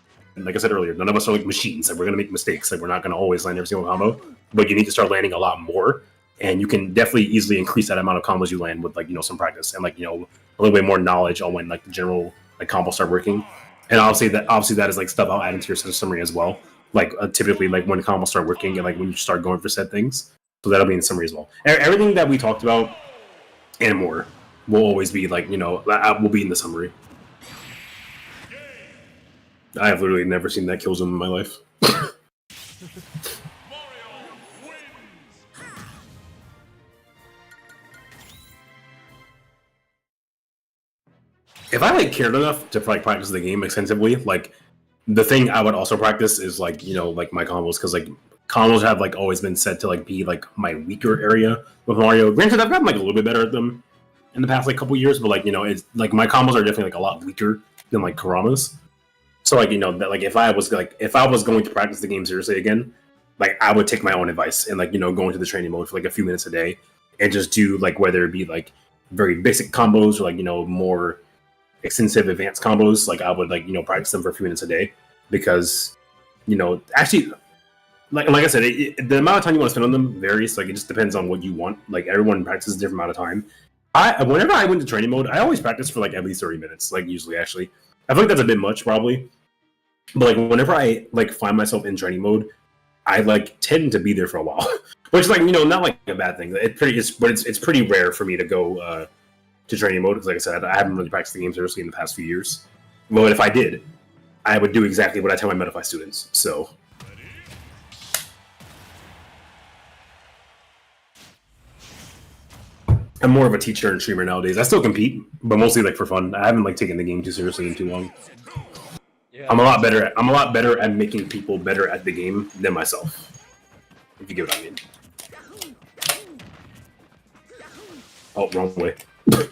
earlier, none of us are like machines. Like we're gonna make mistakes. Like we're not gonna always land every single combo, but you need to start landing a lot more. And you can definitely easily increase that amount of combos you land with like some practice and like a little bit more knowledge on when like the general like combos start working. And obviously that is like stuff I'll add into your summary as well. Like typically like when combos start working and like when you start going for set things. So that'll be in the summary as well. Everything that we talked about and more will always be like will be in the summary. I have literally never seen that kill zone in my life. If I like cared enough to like practice the game extensively, like the thing I would also practice is like like my combos, because like combos have like always been said to like be like my weaker area with Mario. Granted, I've gotten like a little bit better at them in the past like couple years, but like it's like my combos are definitely like a lot weaker than like Kurama's. So like that like if I was going to practice the game seriously again, like I would take my own advice and like go into the training mode for like a few minutes a day and just do like whether it be like very basic combos or like more extensive advanced combos. Like I would like practice them for a few minutes a day, because actually like I said, the amount of time you want to spend on them varies. Like it just depends on what you want. Like everyone practices a different amount of time. Whenever I went to training mode, I always practice for like at least 30 minutes. Like usually, actually, I feel like that's a bit much probably. But like whenever I like find myself in training mode, I like tend to be there for a while, which is like not like a bad thing. It's pretty rare for me to go to training mode, because like I said, I haven't really practiced the game seriously in the past few years. But if I did, I would do exactly what I tell my Metafy students. So I'm more of a teacher and streamer nowadays. I still compete, but mostly like for fun. I haven't like taken the game too seriously in too long. Yeah, I'm a lot better at making people better at the game than myself, if you get what I mean. Oh, wrong way. That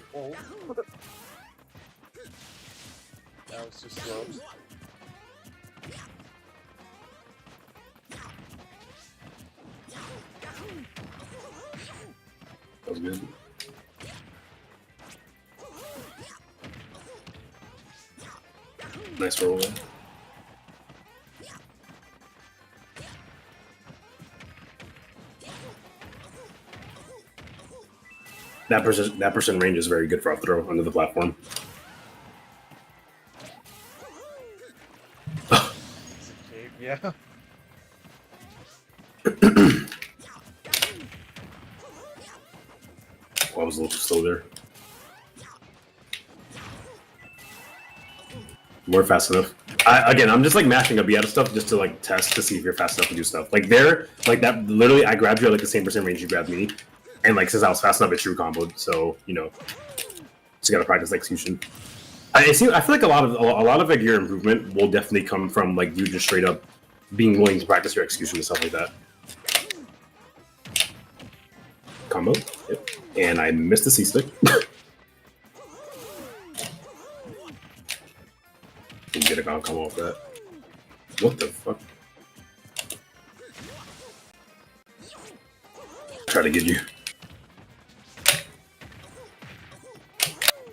was too slow. That was good. Nice roll. That person range is very good for up throw under the platform. Yeah. I was a little too slow there. More fast enough. Again, I'm just like mashing a B out of stuff just to like test to see if you're fast enough to do stuff. Like there, like that. Literally, I grabbed you at like the same percent range you grabbed me, and like since I was fast enough, it true comboed. So just gotta practice execution. I feel like a lot of like your improvement will definitely come from like you just straight up being willing to practice your execution and stuff like that. Combo, yep. And I missed the C stick. Didn't get a combo off that. What the fuck? Try to get you.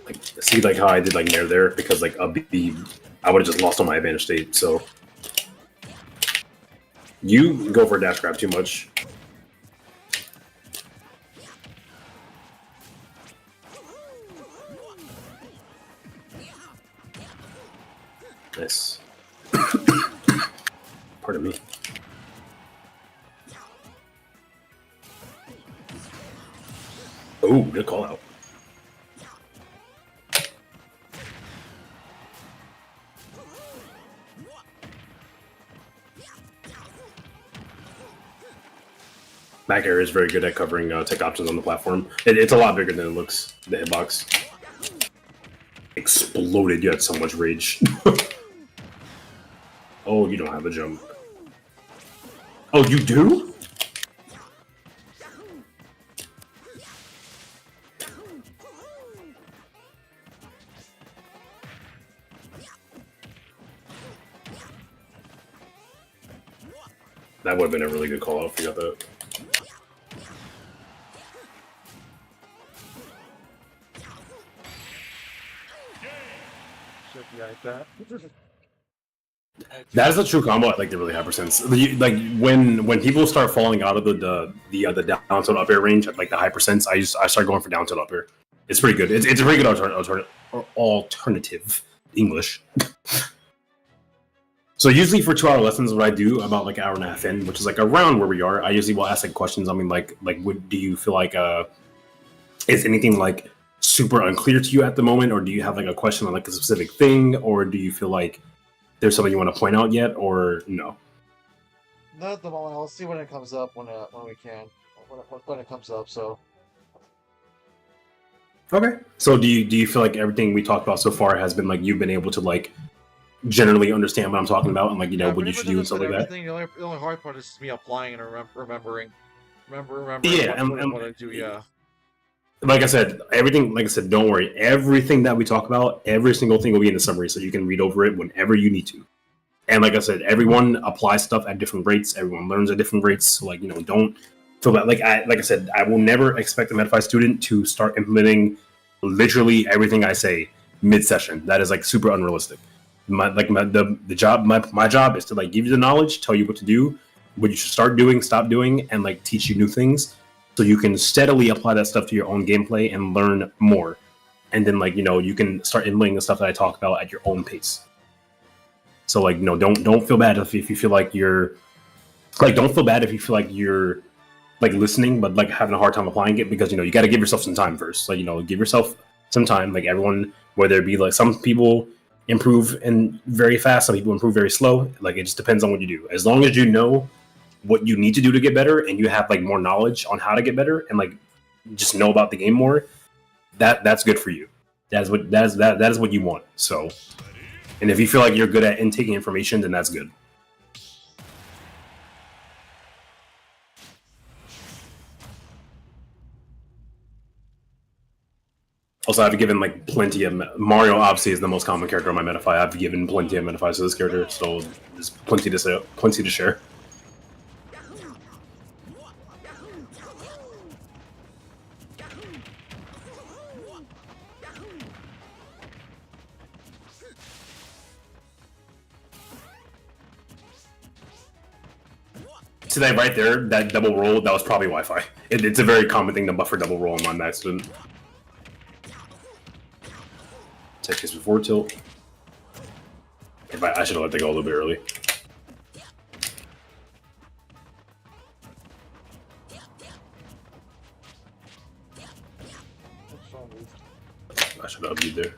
Like see like how I did like nair there because like a B, I would have just lost on my advantage state. So you go for a dash grab too much. Nice. Pardon me. Oh, good call out. Back air is very good at covering tech options on the platform. It's a lot bigger than it looks, the hitbox. Exploded, you had so much rage. Oh, you don't have a jump. Oh, you do? That would have been a really good call out if you got that. Should be like that. That is a true combo at like the really high percents. Like when people start falling out of the down tilt up air range at like the high percents, I start going for down tilt up air. It's pretty good. It's a pretty good alternative English. So usually for 2-hour lessons, what I do about like an hour and a half in, which is like around where we are, I usually will ask like questions. I mean, like do you feel like is anything like super unclear to you at the moment, or do you have like a question on like a specific thing, or do you feel like there's something you want to point out yet, or no? Not at the moment. I'll see when it comes up when we can when it comes up. So okay. So do you feel like everything we talked about so far has been like you've been able to like generally understand what I'm talking about and like you know what you should do and stuff like that? The only hard part is me applying and remembering. Yeah, what I do. Yeah. Like I said, everything. Like I said, don't worry. Everything that we talk about, every single thing will be in the summary, so you can read over it whenever you need to. And like I said, everyone applies stuff at different rates. Everyone learns at different rates. So like don't feel bad. Like I said, I will never expect a Medify student to start implementing literally everything I say mid-session. That is like super unrealistic. My job is to like give you the knowledge, tell you what to do, what you should start doing, stop doing, and like teach you new things. So you can steadily apply that stuff to your own gameplay and learn more. And then like, you can start implementing the stuff that I talk about at your own pace. So like, don't feel bad if you feel like you're like, don't feel bad if you feel like you're like listening, but like having a hard time applying it because, you got to give yourself some time first. Like, give yourself some time. Like everyone, whether it be like some people improve and very fast, some people improve very slow. Like it just depends on what you do. As long as you know what you need to do to get better and you have like more knowledge on how to get better and like just know about the game more, that's good for you. That is what you want. So, and if you feel like you're good at intaking information, then that's good. Also, I've given like plenty of Mario. Obviously, is the most common character on my Medify. I've given plenty of Medify to this character, so there's plenty to share. See that right there, that double roll, that was probably Wi-Fi. It's a very common thing to buffer double roll on my max student. Take this before tilt. I should have let that go a little bit early. I should have upbeat there.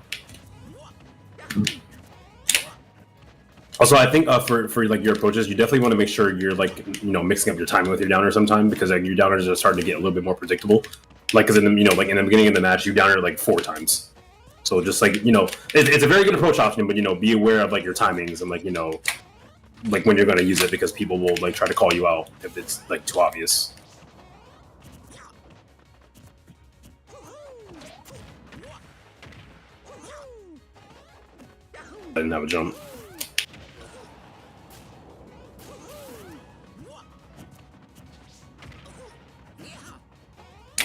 Also, I think for like your approaches, you definitely want to make sure you're like mixing up your timing with your downer sometime because like your downers are starting to get a little bit more predictable. Like because in the like in the beginning of the match, you downer like 4 times. So just like it's a very good approach option, but be aware of like your timings and like like when you're going to use it because people will like try to call you out if it's like too obvious. I didn't have a jump.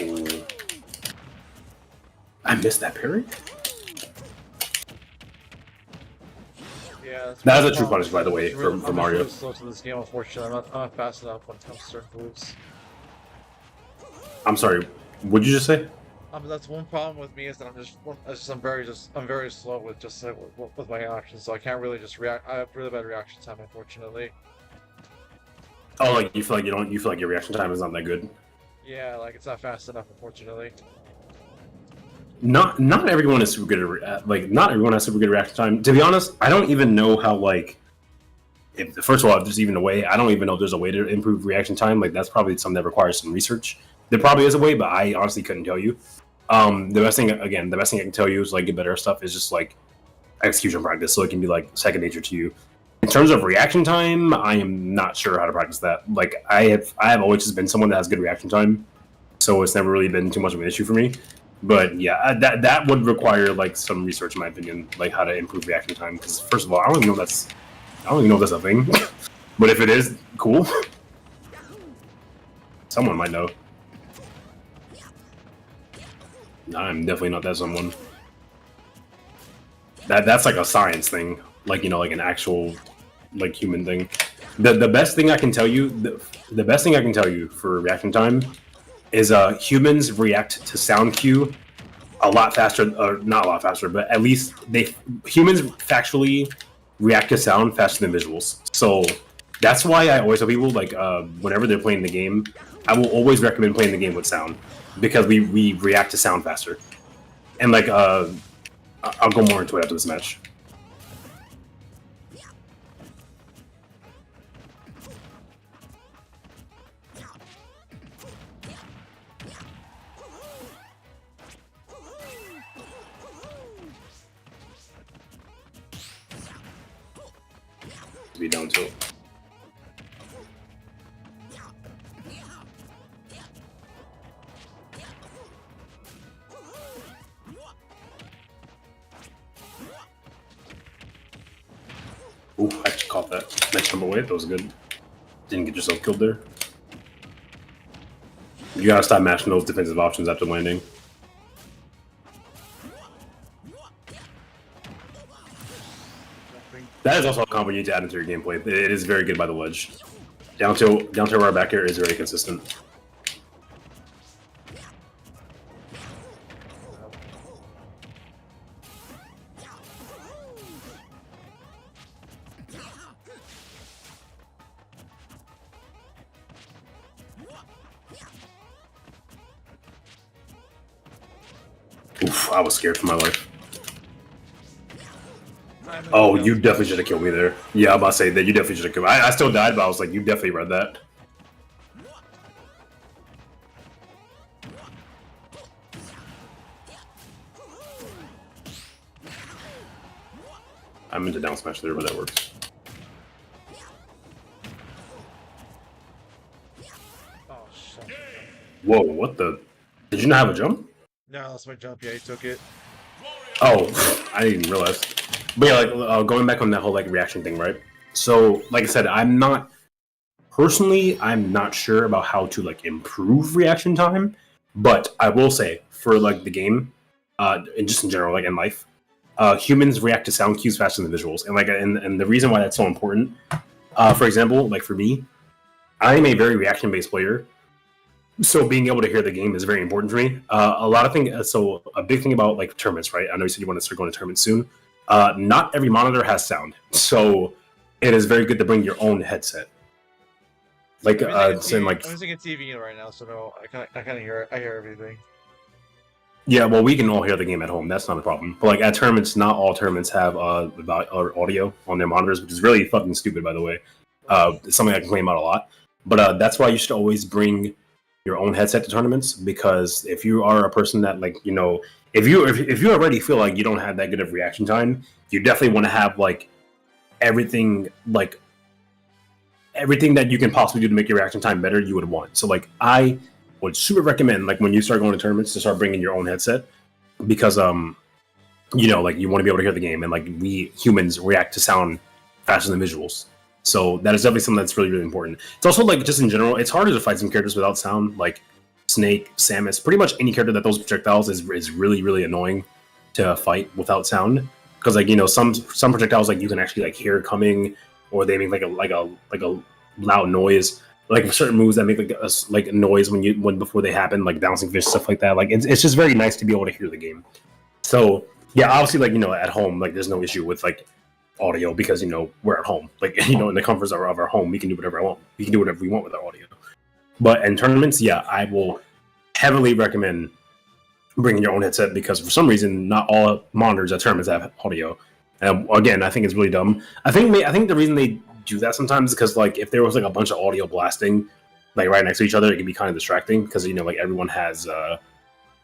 Ooh. I missed that parry? that's That one is a true problem. punish, by the way, for I'm just Mario. really slow to this game, unfortunately. I'm not fast enough when it comes to certain moves. I'm sorry. What'd you just say? That's one problem with me is that I'm very slow with just with my actions, so I can't really just react. I have really bad reaction time, unfortunately. Oh, like you feel like your reaction time is not that good. Yeah, like it's not fast enough, unfortunately. Not everyone is super good at not everyone has super good reaction time. To be honest, I don't even know how if first of all, if there's even a way. I don't even know if there's a way to improve reaction time. Like that's probably something that requires some research. There probably is a way, but I honestly couldn't tell you. The best thing I can tell you is like get better stuff is just like execution practice, so it can be like second nature to you. In terms of reaction time, I am not sure how to practice that. Like I have always just been someone that has good reaction time, so it's never really been too much of an issue for me. But yeah, that would require like some research, in my opinion, like how to improve reaction time. Because first of all, I don't even know if that's a thing. But if it is, cool. Someone might know. I'm definitely not that someone. That's like a science thing, like like an actual like human thing. The best thing I can tell you, the best thing I can tell you for reaction time is humans react to sound cue a lot faster, or not a lot faster, but at least humans factually react to sound faster than visuals. So that's why I always tell people like whenever they're playing the game, I will always recommend playing the game with sound because we react to sound faster. And like I'll go more into it after this match. Be down to it. Ooh, I actually caught that. Nice jump away. That was good. Didn't get yourself killed there. You gotta stop mashing those defensive options after landing. That is also a combo you need to add into your gameplay. It is very good by the ledge. Down to our back air is very consistent. Oof, I was scared for my life. Oh, you definitely should have killed me there. Yeah, I'm about to say that you definitely should have killed me. I still died, but I was like, you definitely read that. I meant to down smash there, but that works. Oh shit. Whoa, what the? Did you not have a jump? No, that's my jump. Yeah, he took it. Oh, I didn't even realize. But yeah, like going back on that whole like reaction thing, right? So, like I said, I'm not sure about how to like improve reaction time, but I will say for like the game, and just in general, like in life, humans react to sound cues faster than visuals, and the reason why that's so important, for example, like for me, I'm a very reaction based player. So being able to hear the game is very important for me. A lot of things. So a big thing about like tournaments, right? I know you said you want to start going to tournaments soon. Not every monitor has sound, so it is very good to bring your own headset. Like, saying like, I'm using a TV right now, so no, I kind of hear it. I hear everything. yeah, well, we can all hear the game at home. That's not a problem. But like at tournaments, not all tournaments have audio on their monitors, which is really fucking stupid, by the way. It's something I complain about a lot. But that's why you should always bring your own headset to tournaments, because if you are a person that like if you already feel like you don't have that good of reaction time, you definitely want to have like everything that you can possibly do to make your reaction time better. You would want. So like I would super recommend like when you start going to tournaments to start bringing your own headset, because like you want to be able to hear the game, and like we humans react to sound faster than visuals. So that is definitely something that's really, really important. It's also like just in general, it's harder to fight some characters without sound, like Snake, Samus, pretty much any character that those projectiles is really, really annoying to fight without sound. because like some projectiles like you can actually like hear coming, or they make like a loud noise. Like certain moves that make like a noise when before they happen, like bouncing fish, stuff like that. Like it's just very nice to be able to hear the game. So yeah, obviously like at home, like there's no issue with like audio because we're at home, like in the comforts of our home, we can do whatever I want. We can do whatever we want with our audio. But in tournaments, yeah, I will heavily recommend bringing your own headset because for some reason, not all monitors at tournaments have audio. Again, I think it's really dumb. I think the reason they do that sometimes is because like if there was like a bunch of audio blasting like right next to each other, it can be kind of distracting because like everyone has a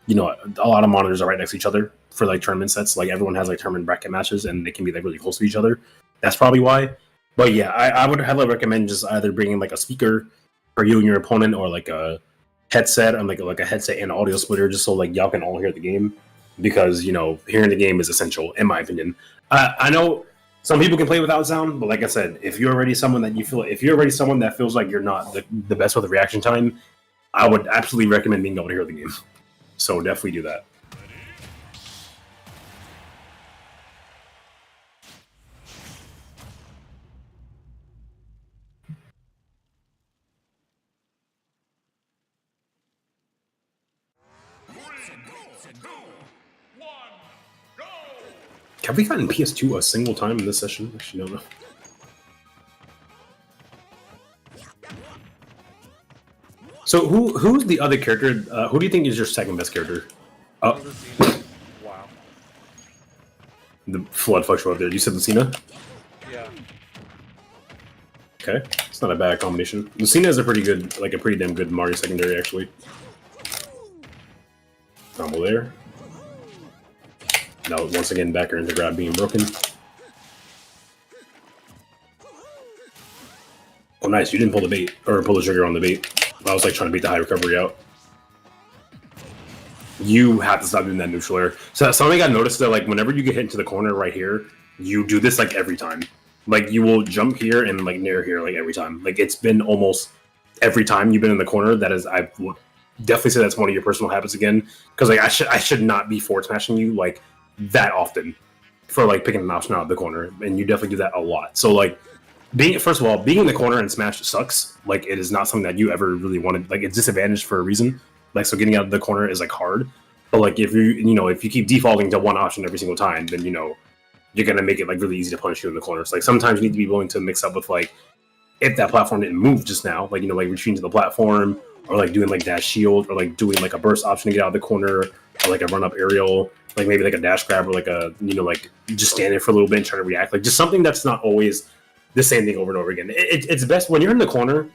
lot of monitors are right next to each other for like tournament sets. Like everyone has like tournament bracket matches and they can be like really close to each other. That's probably why. But yeah, I would heavily recommend just either bringing like a speaker for you and your opponent, or like a headset, and like a headset and audio splitter, just so like y'all can all hear the game. Because hearing the game is essential, in my opinion. I know some people can play without sound, but like I said, if you're already someone that feels like you're not the best with the reaction time, I would absolutely recommend being able to hear the game. So definitely do that. Have we gotten PS2 a single time in this session? Actually, no. So who's the other character? Who do you think is your second best character? Wow. The Flood fucks up there. You said Lucina? Yeah. Okay, it's not a bad combination. Lucina is a pretty damn good Mario secondary, actually. Combo there. Now, once again, backer into grab being broken. Oh, nice. You didn't pull the bait, or pull the trigger on the bait. I was like trying to beat the high recovery out. You have to stop doing that neutral air. So something I noticed that like whenever you get hit into the corner right here, you do this like every time. Like you will jump here and like near here like every time. Like it's been almost every time you've been in the corner. That is, I would definitely say that's one of your personal habits again. Because like I should not be forward smashing you like that often for like picking an option out of the corner, and you definitely do that a lot. So like being in the corner and smash sucks. Like it is not something that you ever really wanted. Like it's disadvantaged for a reason. Like so getting out of the corner is like hard. But like if you keep defaulting to one option every single time, then you're gonna make it like really easy to punish you in the corner. So like sometimes you need to be willing to mix up with like if that platform didn't move just now, like like retreating to the platform, or like doing like dash shield, or like doing like a burst option to get out of the corner, or like a run up aerial, like maybe like a dash grab, or like a like just stand there for a little bit and try to react, like just something that's not always the same thing over and over again. It's best when you're in the corner.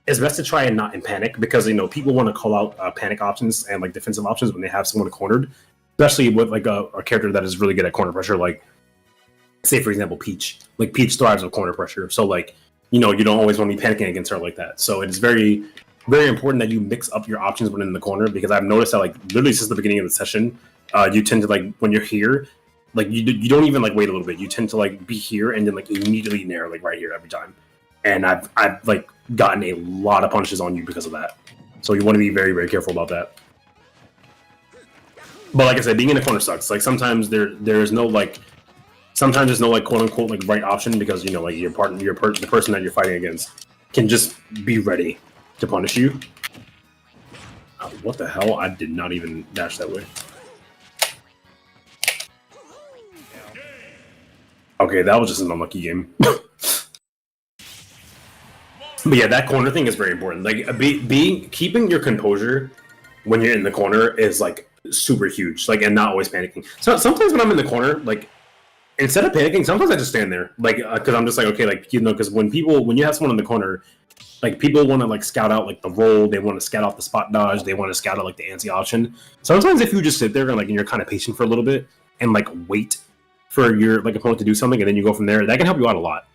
It's best to try and not in panic, because people want to call out panic options and like defensive options when they have someone cornered, especially with like a character that is really good at corner pressure. Like, say for example, Peach. Like Peach thrives with corner pressure, so like you don't always want to be panicking against her like that. So it is very, very important that you mix up your options when in the corner, because I've noticed that like literally since the beginning of the session, you tend to like when you're here, like you don't even like wait a little bit. You tend to like be here and then like immediately nair like right here every time. And I've like gotten a lot of punishes on you because of that. So you want to be very, very careful about that. But like I said, being in the corner sucks. Like sometimes there's no like quote unquote like right option, because like the person that you're fighting against can just be ready to punish you. What the hell? I did not even dash that way. Okay, that was just an unlucky game. But yeah, that corner thing is very important. Like keeping your composure when you're in the corner is like super huge. Like, and not always panicking. So sometimes when I'm in the corner, like instead of panicking, sometimes I just stand there, like because I'm just like, okay, like because when you have someone in the corner, like people want to like scout out like the roll, they want to scout out the spot dodge, they want to scout out like the anti option. Sometimes if you just sit there and like and you're kind of patient for a little bit and like wait for your like opponent to do something, and then you go from there, that can help you out a lot.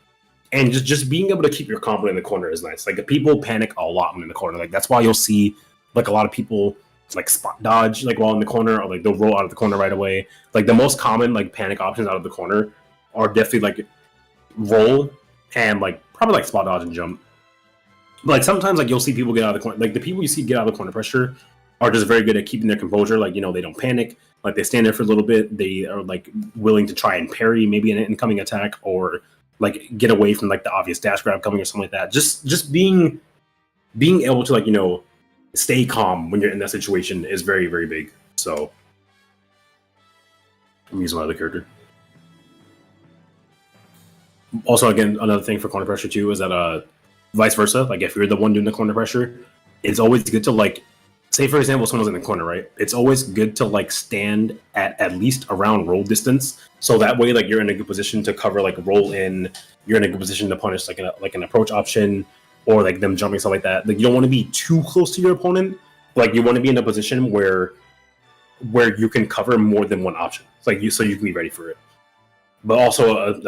And just being able to keep your combo in the corner is nice. Like people panic a lot when in the corner. Like that's why you'll see like a lot of people like spot dodge like while in the corner, or like they'll roll out of the corner right away. Like the most common like panic options out of the corner are definitely like roll and like probably like spot dodge and jump. But like sometimes like you'll see people get out of the corner. Like the people you see get out of the corner pressure are just very good at keeping their composure. Like, they don't panic. Like, they stand there for a little bit. They are like willing to try and parry maybe an incoming attack, or like get away from like the obvious dash grab coming or something like that. Just being able to, like, stay calm when you're in that situation is very, very big. So I'm using my other character. Also, again, another thing for corner pressure too is that vice versa. Like, if you're the one doing the corner pressure, it's always good to, like, say for example, someone's in the corner, right? It's always good to like stand at least around roll distance, so that way, like, you're in a good position to cover, like, roll in. You're in a good position to punish like an approach option, or like them jumping, stuff like that. Like, you don't want to be too close to your opponent. Like, you want to be in a position where you can cover more than one option, so you can be ready for it. But also,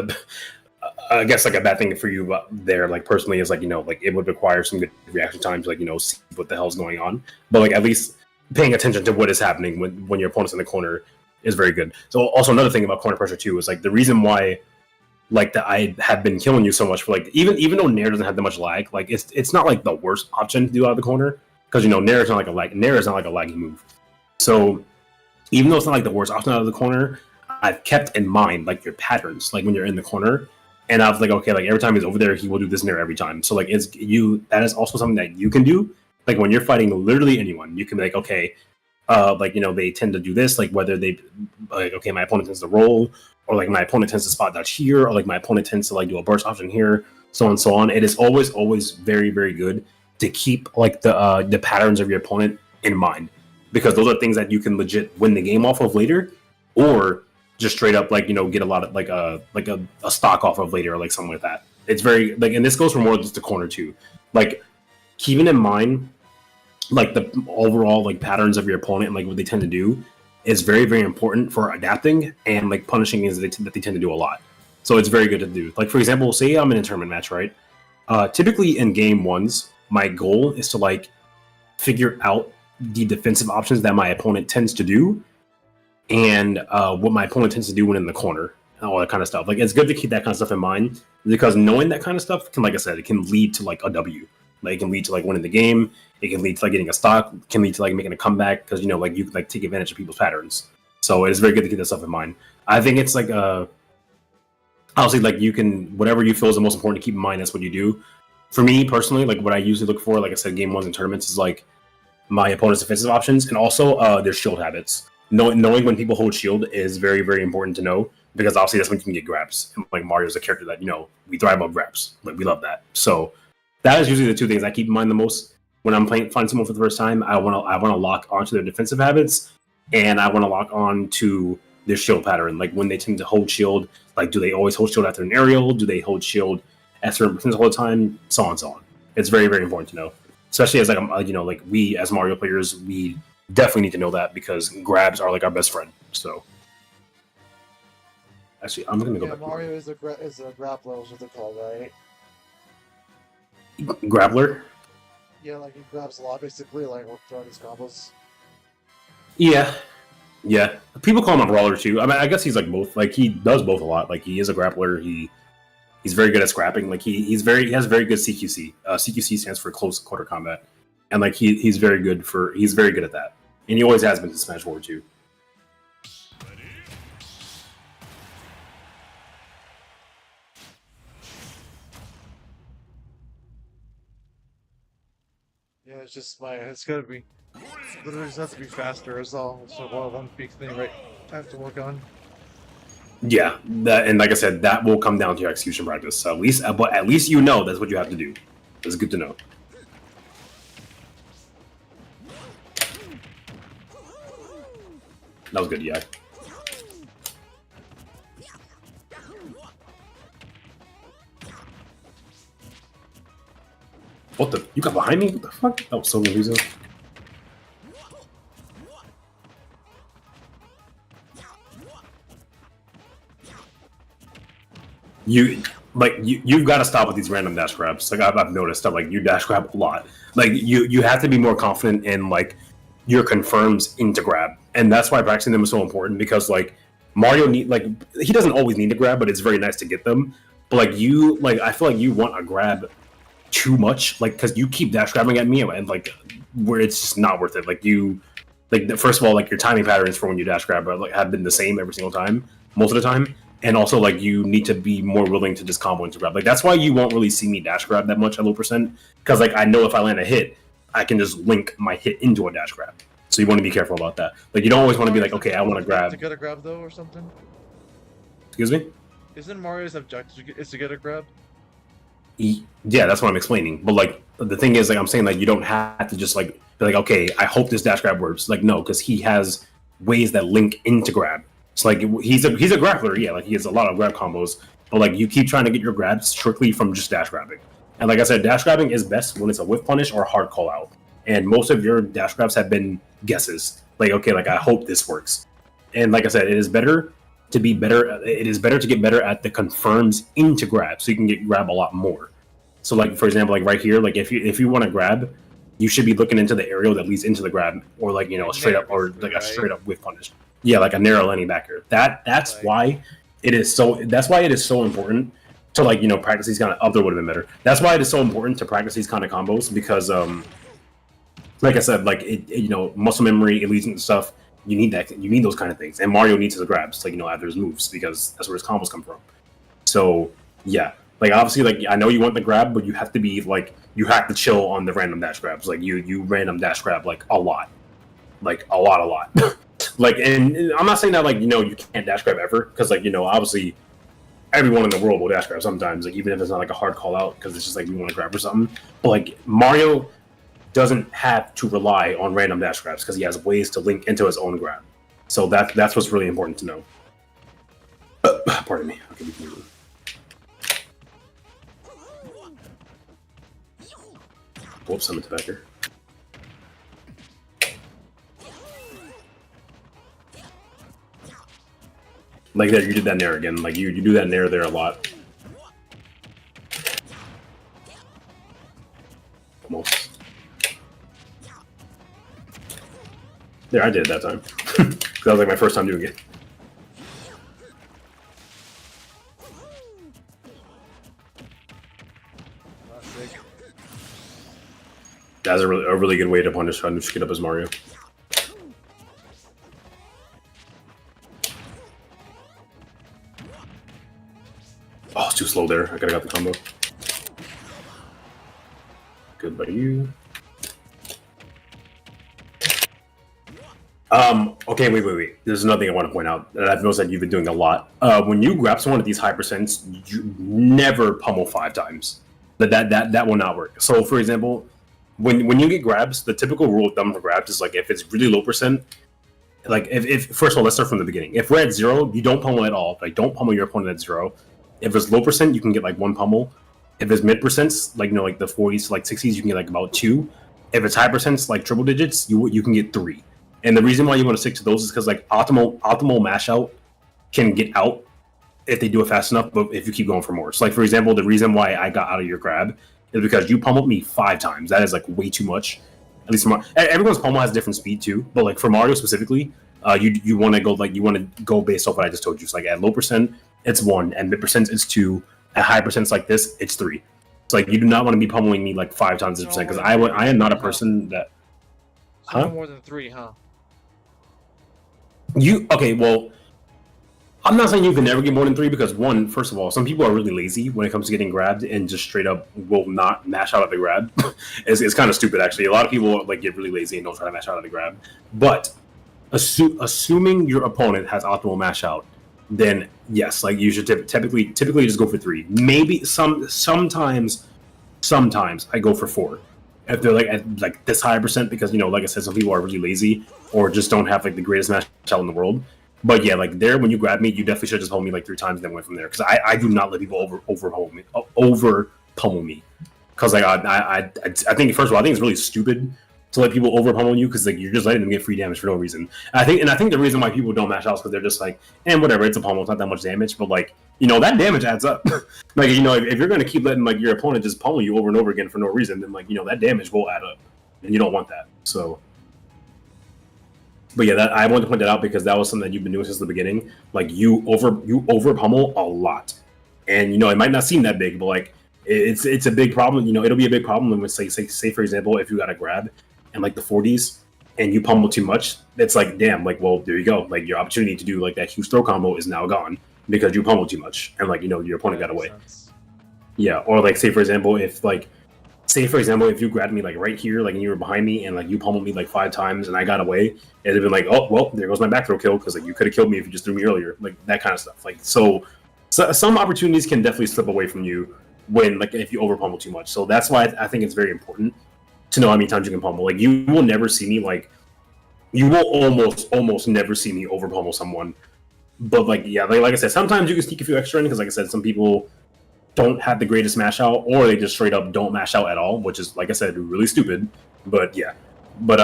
I guess like a bad thing for you there, like, personally, is like, like, it would require some good reaction time to, like, see what the hell's going on. But like, at least paying attention to what is happening when your opponent's in the corner is very good. So also another thing about corner pressure too is like the reason why, like, that I have been killing you so much for, like, even though Nair doesn't have that much lag, like, it's not like the worst option to do out of the corner, because Nair is not like a laggy move. So even though it's not like the worst option out of the corner, I've kept in mind like your patterns, like when you're in the corner. And I was like, okay, like, every time he's over there, he will do this Nair every time. So like, that is also something that you can do. Like, when you're fighting literally anyone, you can be like, okay, like, they tend to do this, like, whether they, like, okay, my opponent tends to roll, or like my opponent tends to spot dodge here, or like my opponent tends to like do a burst option here, so on and so on. It is always very, very good to keep like the patterns of your opponent in mind, because those are things that you can legit win the game off of later, or just straight up, like, get a lot of like a stock off of later, or like something like that. It's very, like, and this goes for more than just the corner too. Like, keeping in mind like the overall like patterns of your opponent and like what they tend to do is very, very important for adapting and like punishing things that they tend to do a lot. So it's very good to do. Like, for example, say I'm in a tournament match, right? Typically in game ones, my goal is to like figure out the defensive options that my opponent tends to do, and what my opponent tends to do when in the corner, and all that kind of stuff. Like, it's good to keep that kind of stuff in mind, because knowing that kind of stuff can, like I said, it can lead to like a W. Like, it can lead to like winning the game. It can lead to like getting a stock. It can lead to like making a comeback, because like you can like take advantage of people's patterns. So it is very good to keep that stuff in mind. I think it's like obviously, like, you can, whatever you feel is the most important to keep in mind, that's what you do. For me personally, like, what I usually look for, like I said, game ones and tournaments, is like my opponent's defensive options, and also their shield habits. Knowing when people hold shield is very, very important to know, because obviously that's when you can get grabs. And like, Mario's a character that, we thrive on grabs. Like, we love that. So that is usually the two things I keep in mind the most when I'm find someone for the first time. I want to lock onto their defensive habits, and I want to lock on to their shield pattern. Like, when they tend to hold shield, like, do they always hold shield after an aerial? Do they hold shield at certain percents all the time? So on and so on. It's very, very important to know, especially as like, like, we as Mario players, we definitely need to know that, because grabs are like our best friend. So actually, I'm gonna go back. Mario is a grappler, is what they call it, right? Grappler. Yeah, like, he grabs a lot, basically, like, throwing his combos. Yeah. People call him a brawler too. I mean, I guess he's like both. Like, he does both a lot. Like, he is a grappler. He's very good at scrapping. Like, he has very good CQC. CQC stands for close quarter combat, and like he's very good at that. And he always has been to Smash 4 too. Yeah, it's gonna be, literally just has to be faster is all. So one big thing, right, I have to work on. Yeah, and like I said, that will come down to your execution practice. So but at least that's what you have to do. It's good to know. That was good, yeah. What the? You got behind me? What the fuck? That was so confusing. You've got to stop with these random dash grabs. Like, I've noticed that, like, you dash grab a lot. Like, you have to be more confident in like your confirms into grab, and that's why practicing them is so important, because like Mario he doesn't always need to grab, but it's very nice to get them. But like, I feel like you want a grab too much, like because you keep dash grabbing at me and like where it's just not worth it. Like you, like first of all, like your timing patterns for when you dash grab like have been the same every single time, most of the time, and also like you need to be more willing to just combo into grab. Like that's why you won't really see me dash grab that much at low percent, because like I know if I land a hit, I can just link my hit into a dash grab. So you want to be careful about that. Like you don't always want to be like, okay, I want to grab. To get a grab though, or something. Excuse me. Isn't Mario's objective is to get a grab? Yeah, that's what I'm explaining. But like the thing is, like I'm saying, like you don't have to just like be like, okay, I hope this dash grab works. Like no, because he has ways that link into grab. It's like he's a grappler, yeah. Like he has a lot of grab combos, but like you keep trying to get your grabs strictly from just dash grabbing. And like I said, dash grabbing is best when it's a whiff punish or a hard call out. And most of your dash grabs have been guesses. Like okay, like I hope this works. And like I said, it is better to be better. It is better to get better at the confirms into grab, so you can get grab a lot more. So like for example, like right here, like if you want to grab, you should be looking into the aerial that leads into the grab, or like a straight up or like a straight up whiff punish. Yeah, like a narrow landing backer. That's why it is so. That's why it is so important to like practice these kind of. Other would have been better. That's why it is so important to practice these kind of combos because like I said, like muscle memory, illusion and stuff. You need that. You need those kind of things. And Mario needs his grabs, like after his moves, because that's where his combos come from. So yeah, like obviously, like I know you want the grab, but you have to be like you have to chill on the random dash grabs. Like you random dash grab like a lot. Like a lot. Like, and I'm not saying that like you can't dash grab ever, because like obviously everyone in the world will dash grab sometimes, like even if it's not like a hard call out, because it's just like you want to grab or something. But like Mario doesn't have to rely on random dash grabs because he has ways to link into his own grab. So that's what's really important to know. Pardon me. Okay, we can move. Whoops, I'm a tobacco. Like there, you did that nair again. Like you do that nair there a lot. Almost. There, I did it that time. That was like my first time doing it. That's a really good way to punish get up as Mario. Oh, it's too slow there. I could have got the combo. Good by you. Okay, wait. There's another thing I want to point out that I've noticed that you've been doing a lot. When you grab someone at these high percents, you never pummel 5 times. That will not work. So, for example, when you get grabs, the typical rule of thumb for grabs is like if it's really low percent, like if first of all, let's start from the beginning. If we're at 0, you don't pummel at all. Like don't pummel your opponent at 0. If it's low percent, you can get like 1 pummel. If it's mid percents, like like the 40s to like 60s, you can get like about 2. If it's high percents, like triple digits, you can get 3. And the reason why you want to stick to those is because like optimal mash out can get out if they do it fast enough, but if you keep going for more. So like for example, the reason why I got out of your grab is because you pummeled me 5 times. That is like way too much. At least everyone's pummel has different speed too, but like for Mario specifically, you want to go based off what I just told you. So like at low percent, it's 1, and mid percent it's 2. At high percents like this, it's 3. It's like you do not want to be pummeling me like 5 times this percent, because I am not a person that. No more than 3, huh? Well, I'm not saying you can never get more than 3, because one, first of all, some people are really lazy when it comes to getting grabbed and just straight up will not mash out of the grab. It's kind of stupid actually. A lot of people like get really lazy and don't try to mash out of the grab. But assuming your opponent has optimal mash out, then yes, like you should typically just go for 3. Maybe sometimes I go for 4. If they're like at like this high percent, because like I said, some people are really lazy or just don't have like the greatest mash out in the world. But yeah, like there when you grab me, you definitely should just hold me like 3 times and then went from there. Because I do not let people over pummel me. Because like I think first of all, I think it's really stupid to let people over pummel you, because like you're just letting them get free damage for no reason. I think the reason why people don't mash out is because they're just like, whatever, it's a pummel, it's not that much damage, but like that damage adds up. Like if you're gonna keep letting like your opponent just pummel you over and over again for no reason, then like that damage will add up, and you don't want that. So, but yeah, that I wanted to point that out because that was something that you've been doing since the beginning. Like you over pummel a lot, and it might not seem that big, but like It's a big problem. You know, it'll be a big problem when say for example, if you got a grab in like the 40s and you pummel too much, it's like damn, like well there you go, like your opportunity to do like that huge throw combo is now gone because you pummeled too much and like you know your opponent got away. Yeah, or like say for example, if you grabbed me like right here, like and you were behind me and like you pummeled me like 5 times and I got away, it'd been like, oh well, there goes my back throw kill because like you could have killed me if you just threw me earlier, like that kind of stuff. Like so some opportunities can definitely slip away from you when like if you over pummel too much. So that's why I think it's very important to know how many times you can pummel. Like you will never see me like you will almost never see me over pummel someone. But like yeah, like I said, sometimes you can sneak a few extra in because like I said, some people don't have the greatest mash out, or they just straight up don't mash out at all, which is like I said, really stupid. But yeah, but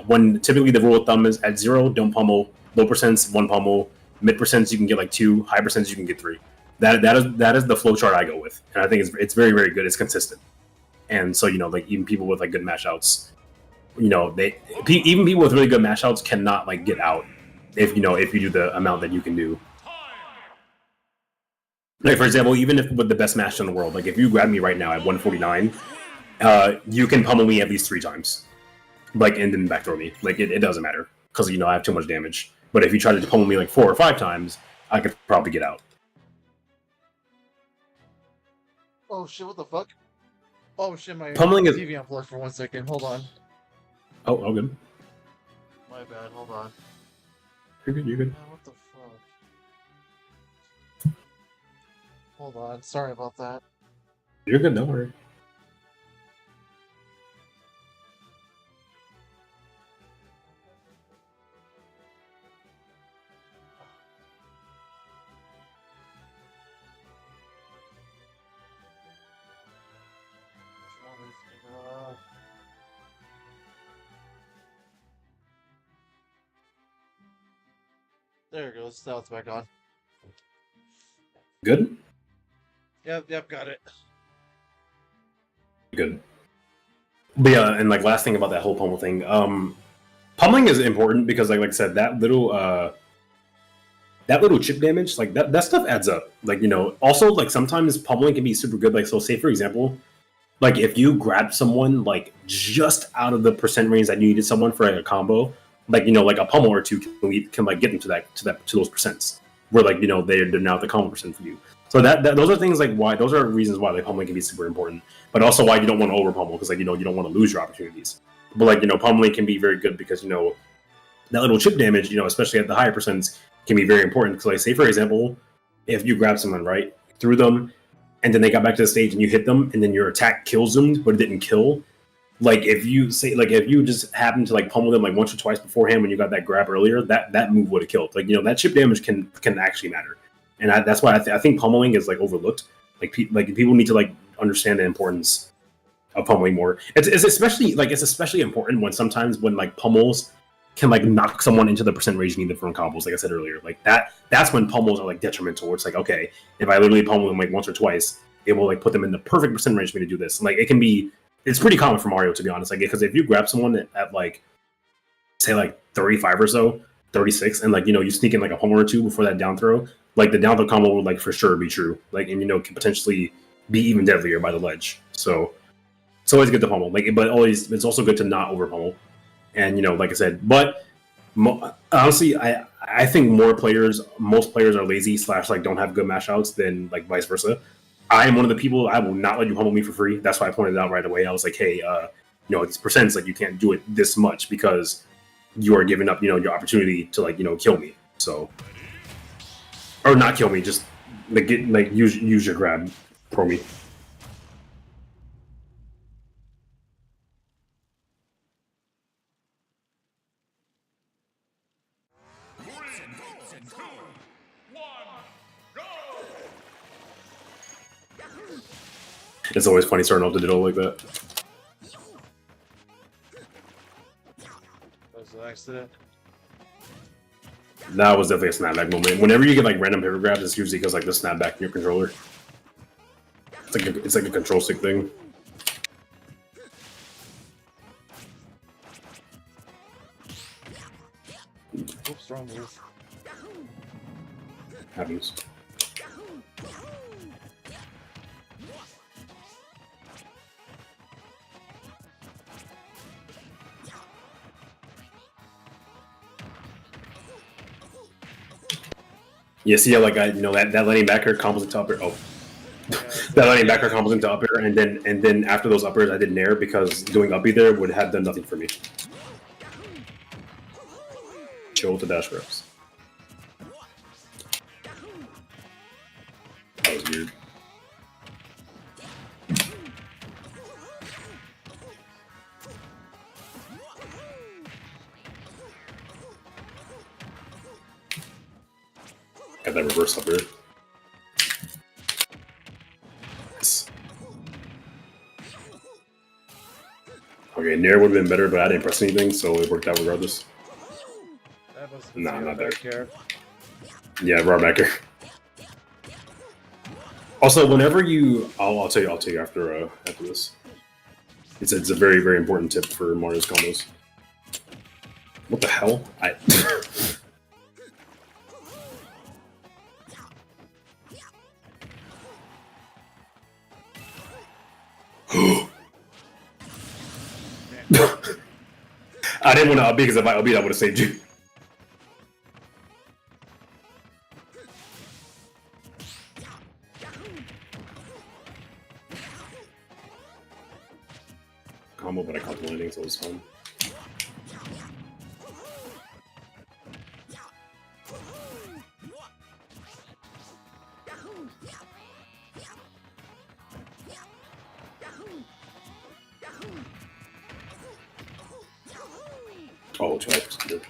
when typically the rule of thumb is at 0, don't pummel. Low percents, 1 pummel. Mid percents you can get like 2. High percents you can get 3. That is the flow chart I go with, and I think it's very very good. It's consistent, and so you know like even people with like good mash outs, you know even people with really good mash outs cannot like get out if you do the amount that you can do. Like for example, even if with the best match in the world, like if you grab me right now at 149, you can pummel me at least 3 times, like and then back throw me. Like it doesn't matter because you know I have too much damage. But if you try to pummel me like 4 or 5 times, I could probably get out. Oh shit! What the fuck? Oh shit! My Pummeling is TV unplugged for 1 second. Hold on. oh good. My bad. Hold on. You're good. You're good. What the fuck? Hold on. Sorry about that. You're good. Don't worry. There it goes. Now it's back on. Good? Yep, got it. Good. But yeah, and like last thing about that whole pummel thing, pummeling is important because like I said, that little chip damage, like that stuff adds up. Like, you know, also like sometimes pummeling can be super good. Like so say for example, like if you grab someone like just out of the percent range that you needed someone for like a combo, like you know, like a pummel or two can like get them to those percents where like you know they're now at the combo percent for you. So that those are things like why those are reasons why like pummeling can be super important, but also why you don't want to over pummel because like you know you don't want to lose your opportunities. But like you know pummeling can be very good because you know that little chip damage, you know, especially at the higher percents, can be very important. Because like say for example, if you grab someone right through them, and then they got back to the stage and you hit them, and then your attack kills them but it didn't kill. Like if you just happen to like pummel them like once or twice beforehand when you got that grab earlier, that move would have killed. Like you know that chip damage can actually matter, and that's why I think pummeling is like overlooked. Like people need to like understand the importance of pummeling more. It's especially important when sometimes when like pummels can like knock someone into the percent range needed from combos. Like I said earlier, like that's when pummels are like detrimental. Where it's like okay, if I literally pummel them like once or twice, it will like put them in the perfect percent range for me to do this. And, like it can be. It's pretty common for Mario, to be honest. Like, because if you grab someone at like, say, like 35 or so, 36, and like you know you sneak in like a pummel or two before that down throw, like the down throw combo would like for sure be true. Like, and you know can potentially be even deadlier by the ledge. So it's always good to pummel. Like, but always it's also good to not over pummel. And you know, like I said, but honestly, I think most players are lazy / like don't have good mash outs than like vice versa. I am one of the people. I will not let you pummel me for free. That's why I pointed it out right away. I was like, hey, you know, these percents, like you can't do it this much because you are giving up, you know, your opportunity to like, you know, kill me. So, or not kill me, just like use your grab for me. It's always funny starting off the diddle like that. That was an accident. That was definitely a snapback moment. Whenever you get like random paper grabs, it's usually because like the snapback in your controller. It's like a control stick thing. Oops, wrong move. Happens. Yeah, see, like I that landing back air combos into up air. Oh, that landing back air combos into up air, and then after those up airs, I did nair because doing up there would have done nothing for me. Chill with the dash grabs. That was weird. Got that reverse up here. Yes. Okay, nair would have been better, but I didn't press anything, so it worked out regardless. That must have Nah, not there. Here. Yeah, raw back here. Also, whenever you, I'll tell you after this. It's a very, very important tip for Mario's combos. What the hell? I didn't want to up because if I up I would have saved you. Combo, but I caught the landing, so it was fun. Oh, 200%. Good.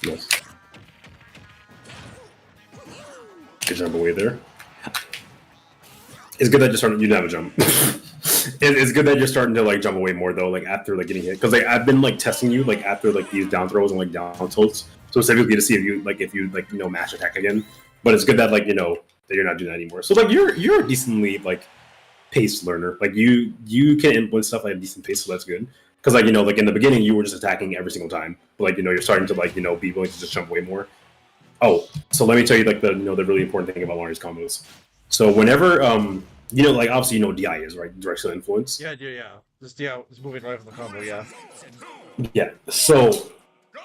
Yes. Good jump away there. It's good that you're starting. You didn't have a jump. It's good that you're starting to like jump away more though, like after like getting hit. Because like I've been like testing you like after like these down throws and like down tilts, so specifically to see if you mash attack again. But it's good that like that you're not doing that anymore. So like you're a decently like paced learner. Like you can input stuff at a decent pace, so that's good. Because like like in the beginning you were just attacking every single time, but like you're starting to like be willing to just jump way more. Oh, so let me tell you like the the really important thing about Mario's combos. So whenever like obviously DI is right, directional influence. Yeah. Just moving right from the combo. Yeah. Yeah. So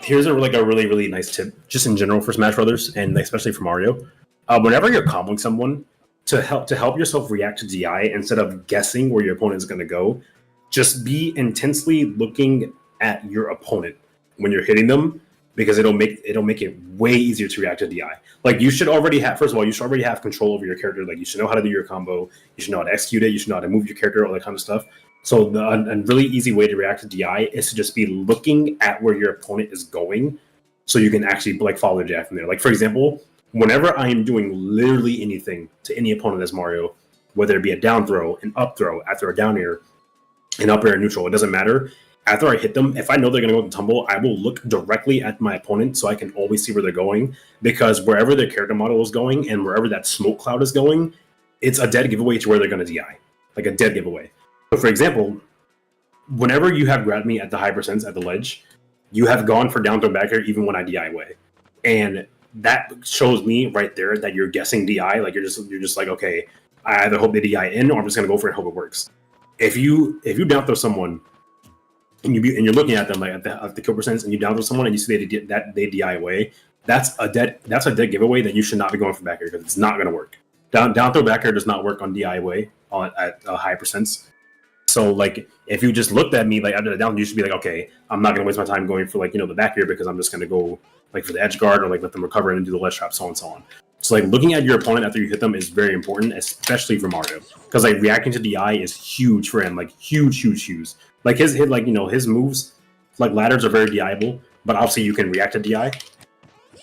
here's a really really nice tip, just in general for Smash Brothers and especially for Mario. Whenever you're comboing someone, to help yourself react to DI instead of guessing where your opponent is going to go, just be intensely looking at your opponent when you're hitting them, because it'll make it way easier to react to DI. Like you should already have, first of all, you should already have control over your character. Like you should know how to do your combo, you should know how to execute it, you should know how to move your character, all that kind of stuff. So a really easy way to react to DI is to just be looking at where your opponent is going, so you can actually like follow the DI from there. Like for example, whenever I am doing literally anything to any opponent as Mario, whether it be a down throw, an up throw, after a down air, an up air, neutral, it doesn't matter. After I hit them, if I know they're going to go to tumble, I will look directly at my opponent so I can always see where they're going, because wherever their character model is going and wherever that smoke cloud is going, it's a dead giveaway to where they're going to DI. Like a dead giveaway. So for example, whenever you have grabbed me at the high percents at the ledge, you have gone for down throw back air even when I DI away. And that shows me right there that you're guessing DI. Like you're just like, okay, I either hope they DI in or I'm just going to go for it and hope it works. If you down throw someone, and you're looking at them like at the kill percents, and you down throw someone and you see they DI away, that's a dead giveaway that you should not be going for back air, because it's not going to work. Down throw back air does not work on DI away at high percents. So like if you just looked at me like after the down, you should be like, okay, I'm not going to waste my time going for like the back air, because I'm just going to go like for the edge guard or like let them recover and do the ledge trap, so on and so on. So like looking at your opponent after you hit them is very important, especially for Mario, because like reacting to DI is huge for him, like huge. Like his hit, like his moves, like ladders are very DIable, but obviously you can react to DI.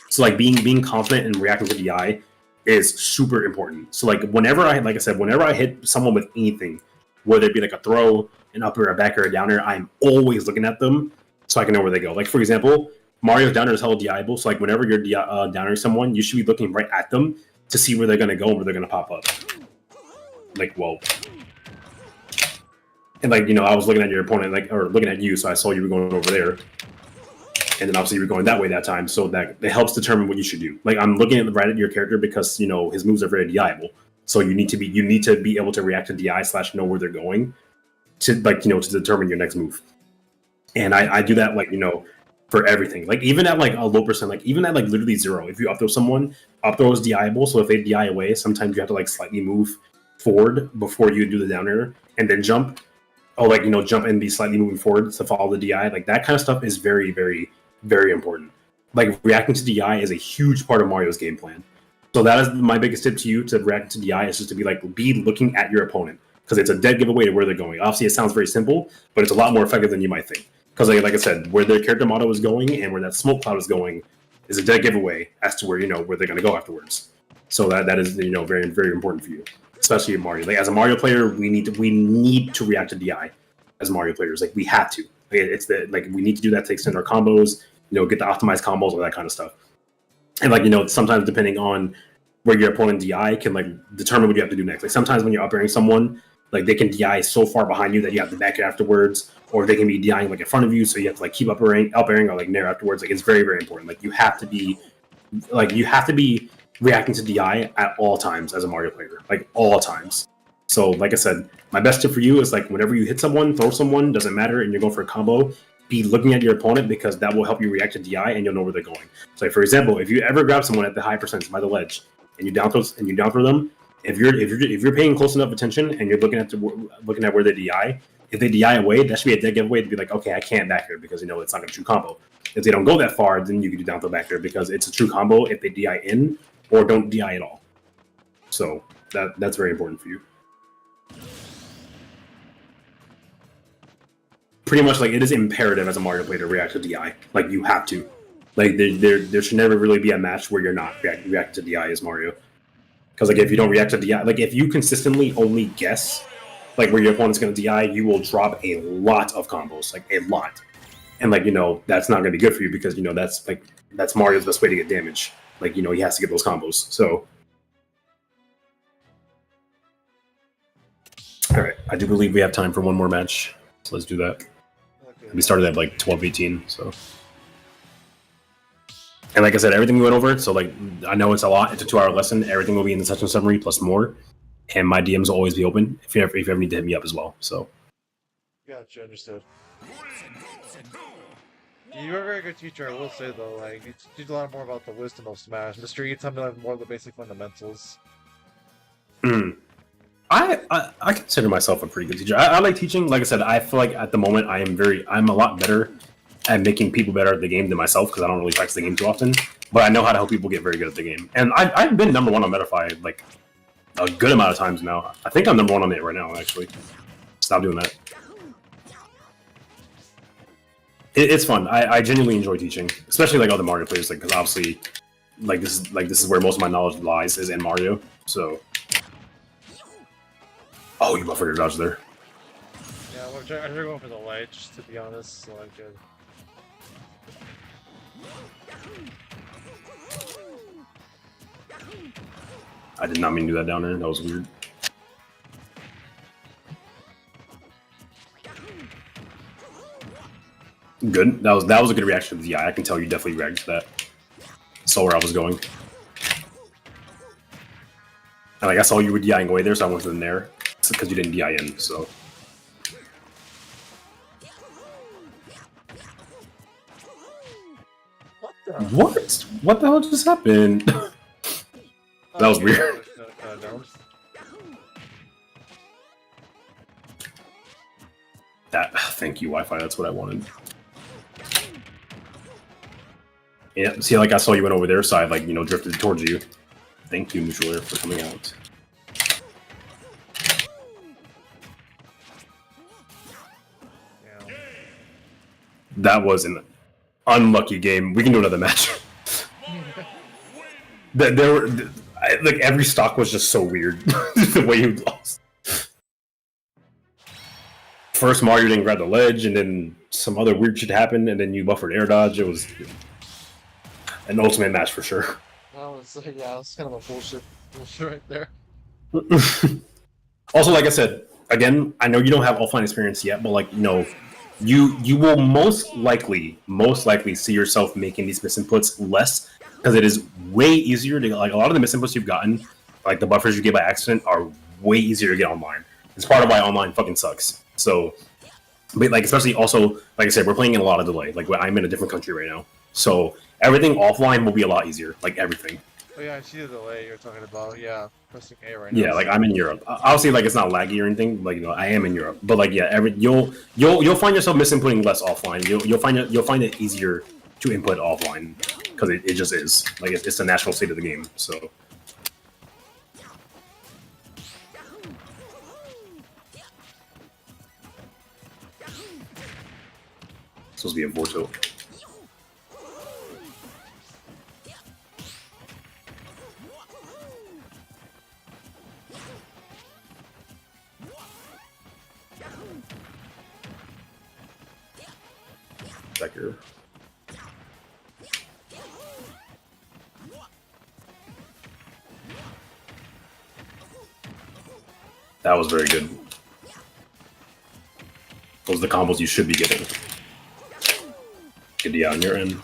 So like being confident and reacting to DI is super important. So like whenever I hit someone with anything, whether it be like a throw, an up air, a back air, a down air, I'm always looking at them so I can know where they go. Like for example, Mario's down air is hella DIable, so like whenever you're down air someone, you should be looking right at them to see where they're gonna go and where they're gonna pop up. Like, whoa. And like, I was looking at your opponent, like, or looking at you, so I saw you were going over there. And then obviously you were going that way that time, so that it helps determine what you should do. Like I'm looking right at your character because his moves are very DIable. So you need to be able to react to DI / know where they're going to to determine your next move. And I do that for everything. Like even at like a low percent, like even at like literally 0, if you up throw someone, up throw is DIable. So if they DI away, sometimes you have to like slightly move forward before you do the down air and then jump. Or like jump and be slightly moving forward to follow the DI. Like that kind of stuff is very, very, very important. Like reacting to DI is a huge part of Mario's game plan. So that is my biggest tip to you to react to DI is just to be looking at your opponent because it's a dead giveaway to where they're going. Obviously, it sounds very simple, but it's a lot more effective than you might think. Because like I said, where their character model is going and where that smoke cloud is going is a dead giveaway as to where where they're going to go afterwards. So that is very, very important for you, especially in Mario. Like as a Mario player, we need to react to DI as Mario players. Like we have to. It's we need to do that to extend our combos. Get the optimized combos, all that kind of stuff. And sometimes depending on where your opponent DI can determine what you have to do next. Like sometimes when you're up airing someone, like they can DI so far behind you that you have to back it afterwards, or they can be DIing in front of you, so you have to keep up airing or nair afterwards. Like it's very, very important. Like you have to be reacting to DI at all times as a Mario player, like all times. So like I said, my best tip for you is whenever you hit someone, throw someone, doesn't matter, and you're going for a combo, be looking at your opponent because that will help you react to DI and you'll know where they're going. So for example, if you ever grab someone at the high percent by the ledge and you down throw them, if you're paying close enough attention and you're looking at where they DI, if they DI away, that should be a dead giveaway to be like, okay, I can't back here because it's not going to true combo. If they don't go that far, then you can do down throw back there because it's a true combo if they DI in or don't DI at all. So that's very important for you. Pretty much it is imperative as a Mario player to react to DI. You have to. There should never really be a match where you're not reacting to DI as Mario. Because if you don't react to DI, if you consistently only guess where your opponent's going to DI, you will drop a lot of combos, a lot. And that's not going to be good for you because that's Mario's best way to get damage. He has to get those combos. So all right, I do believe we have time for one more match. So let's do that. Okay. We started at 12:18, so. And like I said, everything we went over, so I know it's a lot. It's a 2-hour lesson. Everything will be in the session summary plus more. And my DMs will always be open if you ever need to hit me up as well. So. Gotcha, understood. You are a very good teacher, I will say though. You teach a lot more about the wisdom of Smash. Mr. You tell me more of the basic fundamentals. I consider myself a pretty good teacher. I like teaching. Like I said, I feel like at the moment I'm a lot better at making people better at the game than myself because I don't really practice the game too often. But I know how to help people get very good at the game. And I've been number 1 on Metafy a good amount of times now. I think I'm number 1 on it right now, actually. Stop doing that. It's fun. I genuinely enjoy teaching, especially other Mario players, because obviously, this is where most of my knowledge lies is in Mario. So, oh, you buffered your dodge there. Yeah, I'm trying to go for the ledge, to be honest. So I could. I did not mean to do that down there. That was weird. Good. That was a good reaction. Yeah, I can tell you definitely reacted to that. Saw where I was going. And I saw you were DIing away there, so I went to the nair. Because you didn't DI in, so. What? What the hell just happened? That was weird. Thank you, Wi-Fi. That's what I wanted. Yeah, see, I saw you went over their side, drifted towards you. Thank you, Neutral Air, for coming out. Yeah. That was an unlucky game. We can do another match. Every stock was just so weird. The way you lost. First, Mario didn't grab the ledge, and then some other weird shit happened, and then you buffered air dodge. It was an ultimate match for sure. It's kind of a bullshit right there. Also, like I said, again, I know you don't have offline experience yet, but you will most likely see yourself making these misinputs less because it is way easier to a lot of the misinputs you've gotten like the buffers you get by accident are way easier to get online. It's part of why online fucking sucks. So, but like especially also like I said, we're playing in a lot of delay. Like I'm in a different country right now, so everything offline will be a lot easier. Like everything. Oh yeah, I see the delay you're talking about. Yeah, pressing A right now. Yeah, like I'm in Europe. Obviously, like it's not laggy or anything. Like I am in Europe, but like yeah, you'll find yourself misinputting less offline. You'll find it easier to input offline because it just is like it's the natural state of the game. So it's supposed to be a Vorto. Decker. That was very good. Those are the combos you should be getting. Good on your end.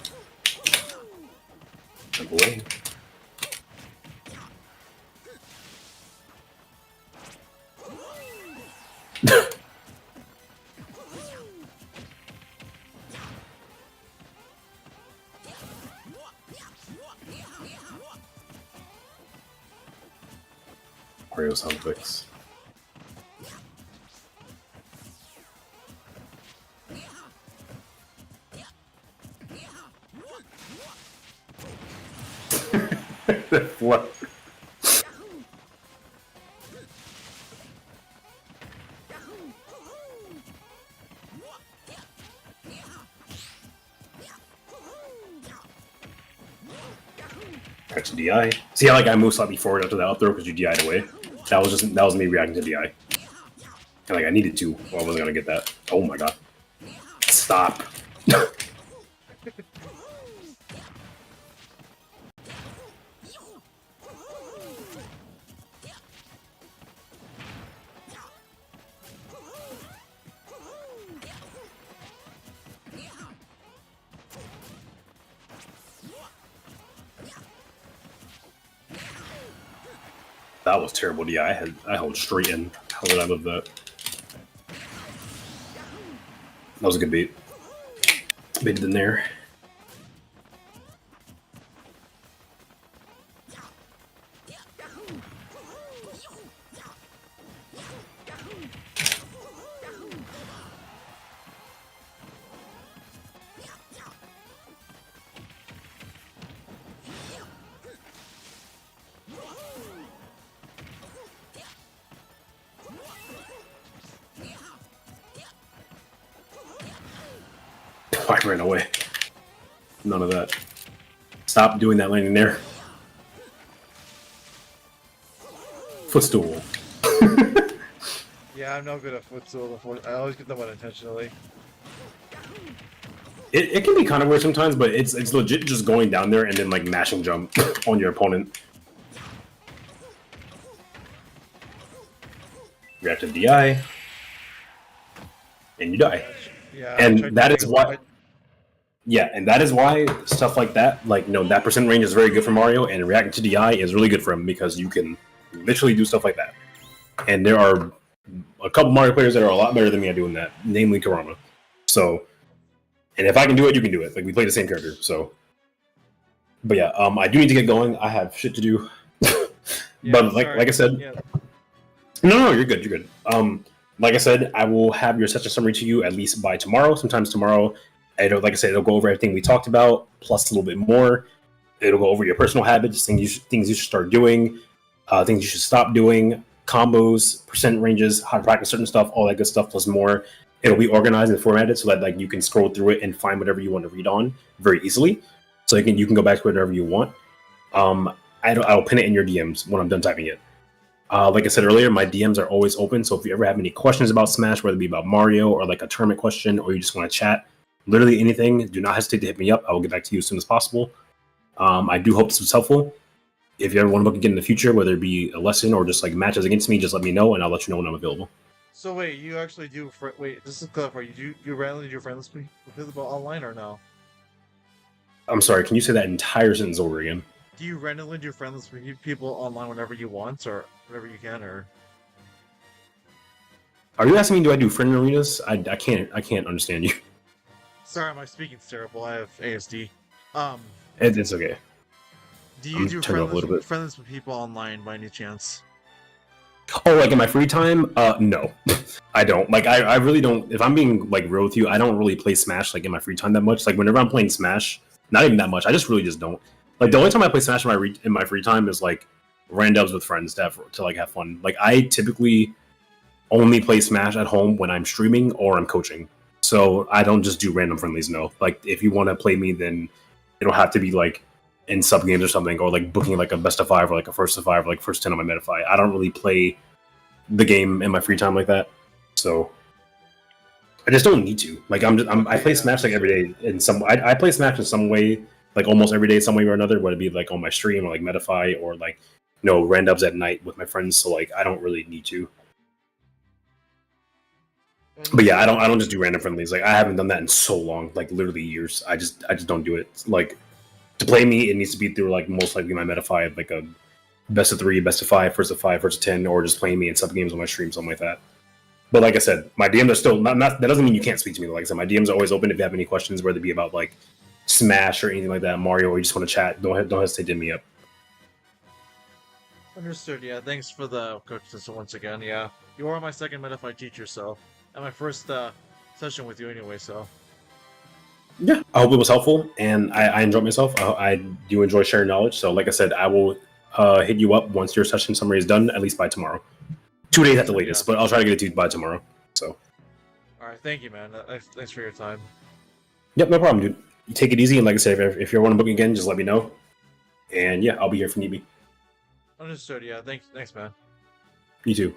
Jump away. Mario sound effects. What? Catch the DI. See how like I moved slightly forward after that up throw because you DI'd away? That was me reacting to DI. And like I needed to, or I wasn't gonna get that. Oh my god. Stop. That was terrible DI. I held straight in. How did I live that? That was a good beat. Baited in there. I ran away. None of that. Stop doing that landing there. Footstool. Yeah, I'm no good at footstool. I always get them unintentionally. It can be kind of weird sometimes, but it's legit just going down there and then like mashing jump on your opponent. Reactive DI. And you die. Yeah, And that is why... Yeah, and that is why stuff like that, like, that percent range is very good for Mario, and reacting to DI is really good for him because you can literally do stuff like that. And there are a couple Mario players that are a lot better than me at doing that, namely Kurama. So, and if I can do it, you can do it. Like, we play the same character, so. But yeah, I do need to get going. I have shit to do. But like I said, no, you're good. You're good. Like I said, I will have your session summary to you at least by tomorrow. Sometimes tomorrow. Like I said, it'll go over everything we talked about, plus a little bit more. It'll go over your personal habits, things you should start doing, things you should stop doing, combos, percent ranges, how to practice certain stuff, all that good stuff, plus more. It'll be organized and formatted so that like you can scroll through it and find whatever you want to read on very easily. So you can go back to whatever you want. I'll pin it in your DMs when I'm done typing it. Like I said earlier, my DMs are always open. So if you ever have any questions about Smash, whether it be about Mario or like a tournament question, or you just want to chat, literally anything, do not hesitate to hit me up. I will get back to you as soon as possible. I do hope this was helpful. If you ever want to book again in the future, whether it be a lesson or just like matches against me, just let me know and I'll let you know when I'm available. So wait, you actually do? Wait, just to clarify, you randomly do friendless with people online or no? I'm sorry, can you say that entire sentence over again? Do you randomly do friends with people online whenever you want, or whenever you can, or? Are you asking me? Do I do friend arenas? I can't understand you. Sorry, my speaking's terrible. I have ASD. Um, It's okay. do you I'm do turning up a little bit. friends with people online by any chance? Oh, like in my free time? No, I don't. Like, I really don't. If I'm being like real with you, I don't really play Smash like in my free time that much. Like, whenever I'm playing Smash, not even that much. I just really just don't. Like, the only time I play Smash in my free time is like randoms with friends to like have fun. Like, I typically only play Smash at home when I'm streaming or I'm coaching. So I don't just do random friendlies. No, like if you want to play me, then it'll have to be like in sub games or something, or like booking like a best of five or like a first of five or like first 10 on my Metafy. I don't really play the game in my free time like that. So I just don't need to. Like I play Smash like every day in some. I play Smash in some way, like almost every day, some way or another. Whether it be like on my stream or like Metafy or like randoms at night with my friends. So like I don't really need to. But yeah, I don't just do random friendlies. Like I haven't done that in so long, like literally years. I just don't do it. Like to play me, it needs to be through like most likely my Metafy, like a best of 3, best of 5, first of 5, first of 10, or just playing me in sub games on my stream, something like that. But like I said, my DMs are still not. That doesn't mean you can't speak to me. Like I said, my DMs are always open if you have any questions, whether it be about like Smash or anything like that, Mario, or you just want to chat. Don't hesitate to hit me up. Understood. Yeah, thanks for the coaches once again. Yeah, you are my second Metafy teacher, so and my first session with you anyway. So Yeah, I hope it was helpful, and I enjoyed myself. I do enjoy sharing knowledge. So, like I said, I will hit you up once your session summary is done, at least by tomorrow. 2 days at the latest, but I'll try to get it to you by tomorrow. So, all right, thank you, man. Thanks for your time. yep, no problem, dude. You take it easy, and like I said, if you want to book again, just let me know. And yeah, I'll be here if you need me. Understood. Yeah, thanks, man. You too.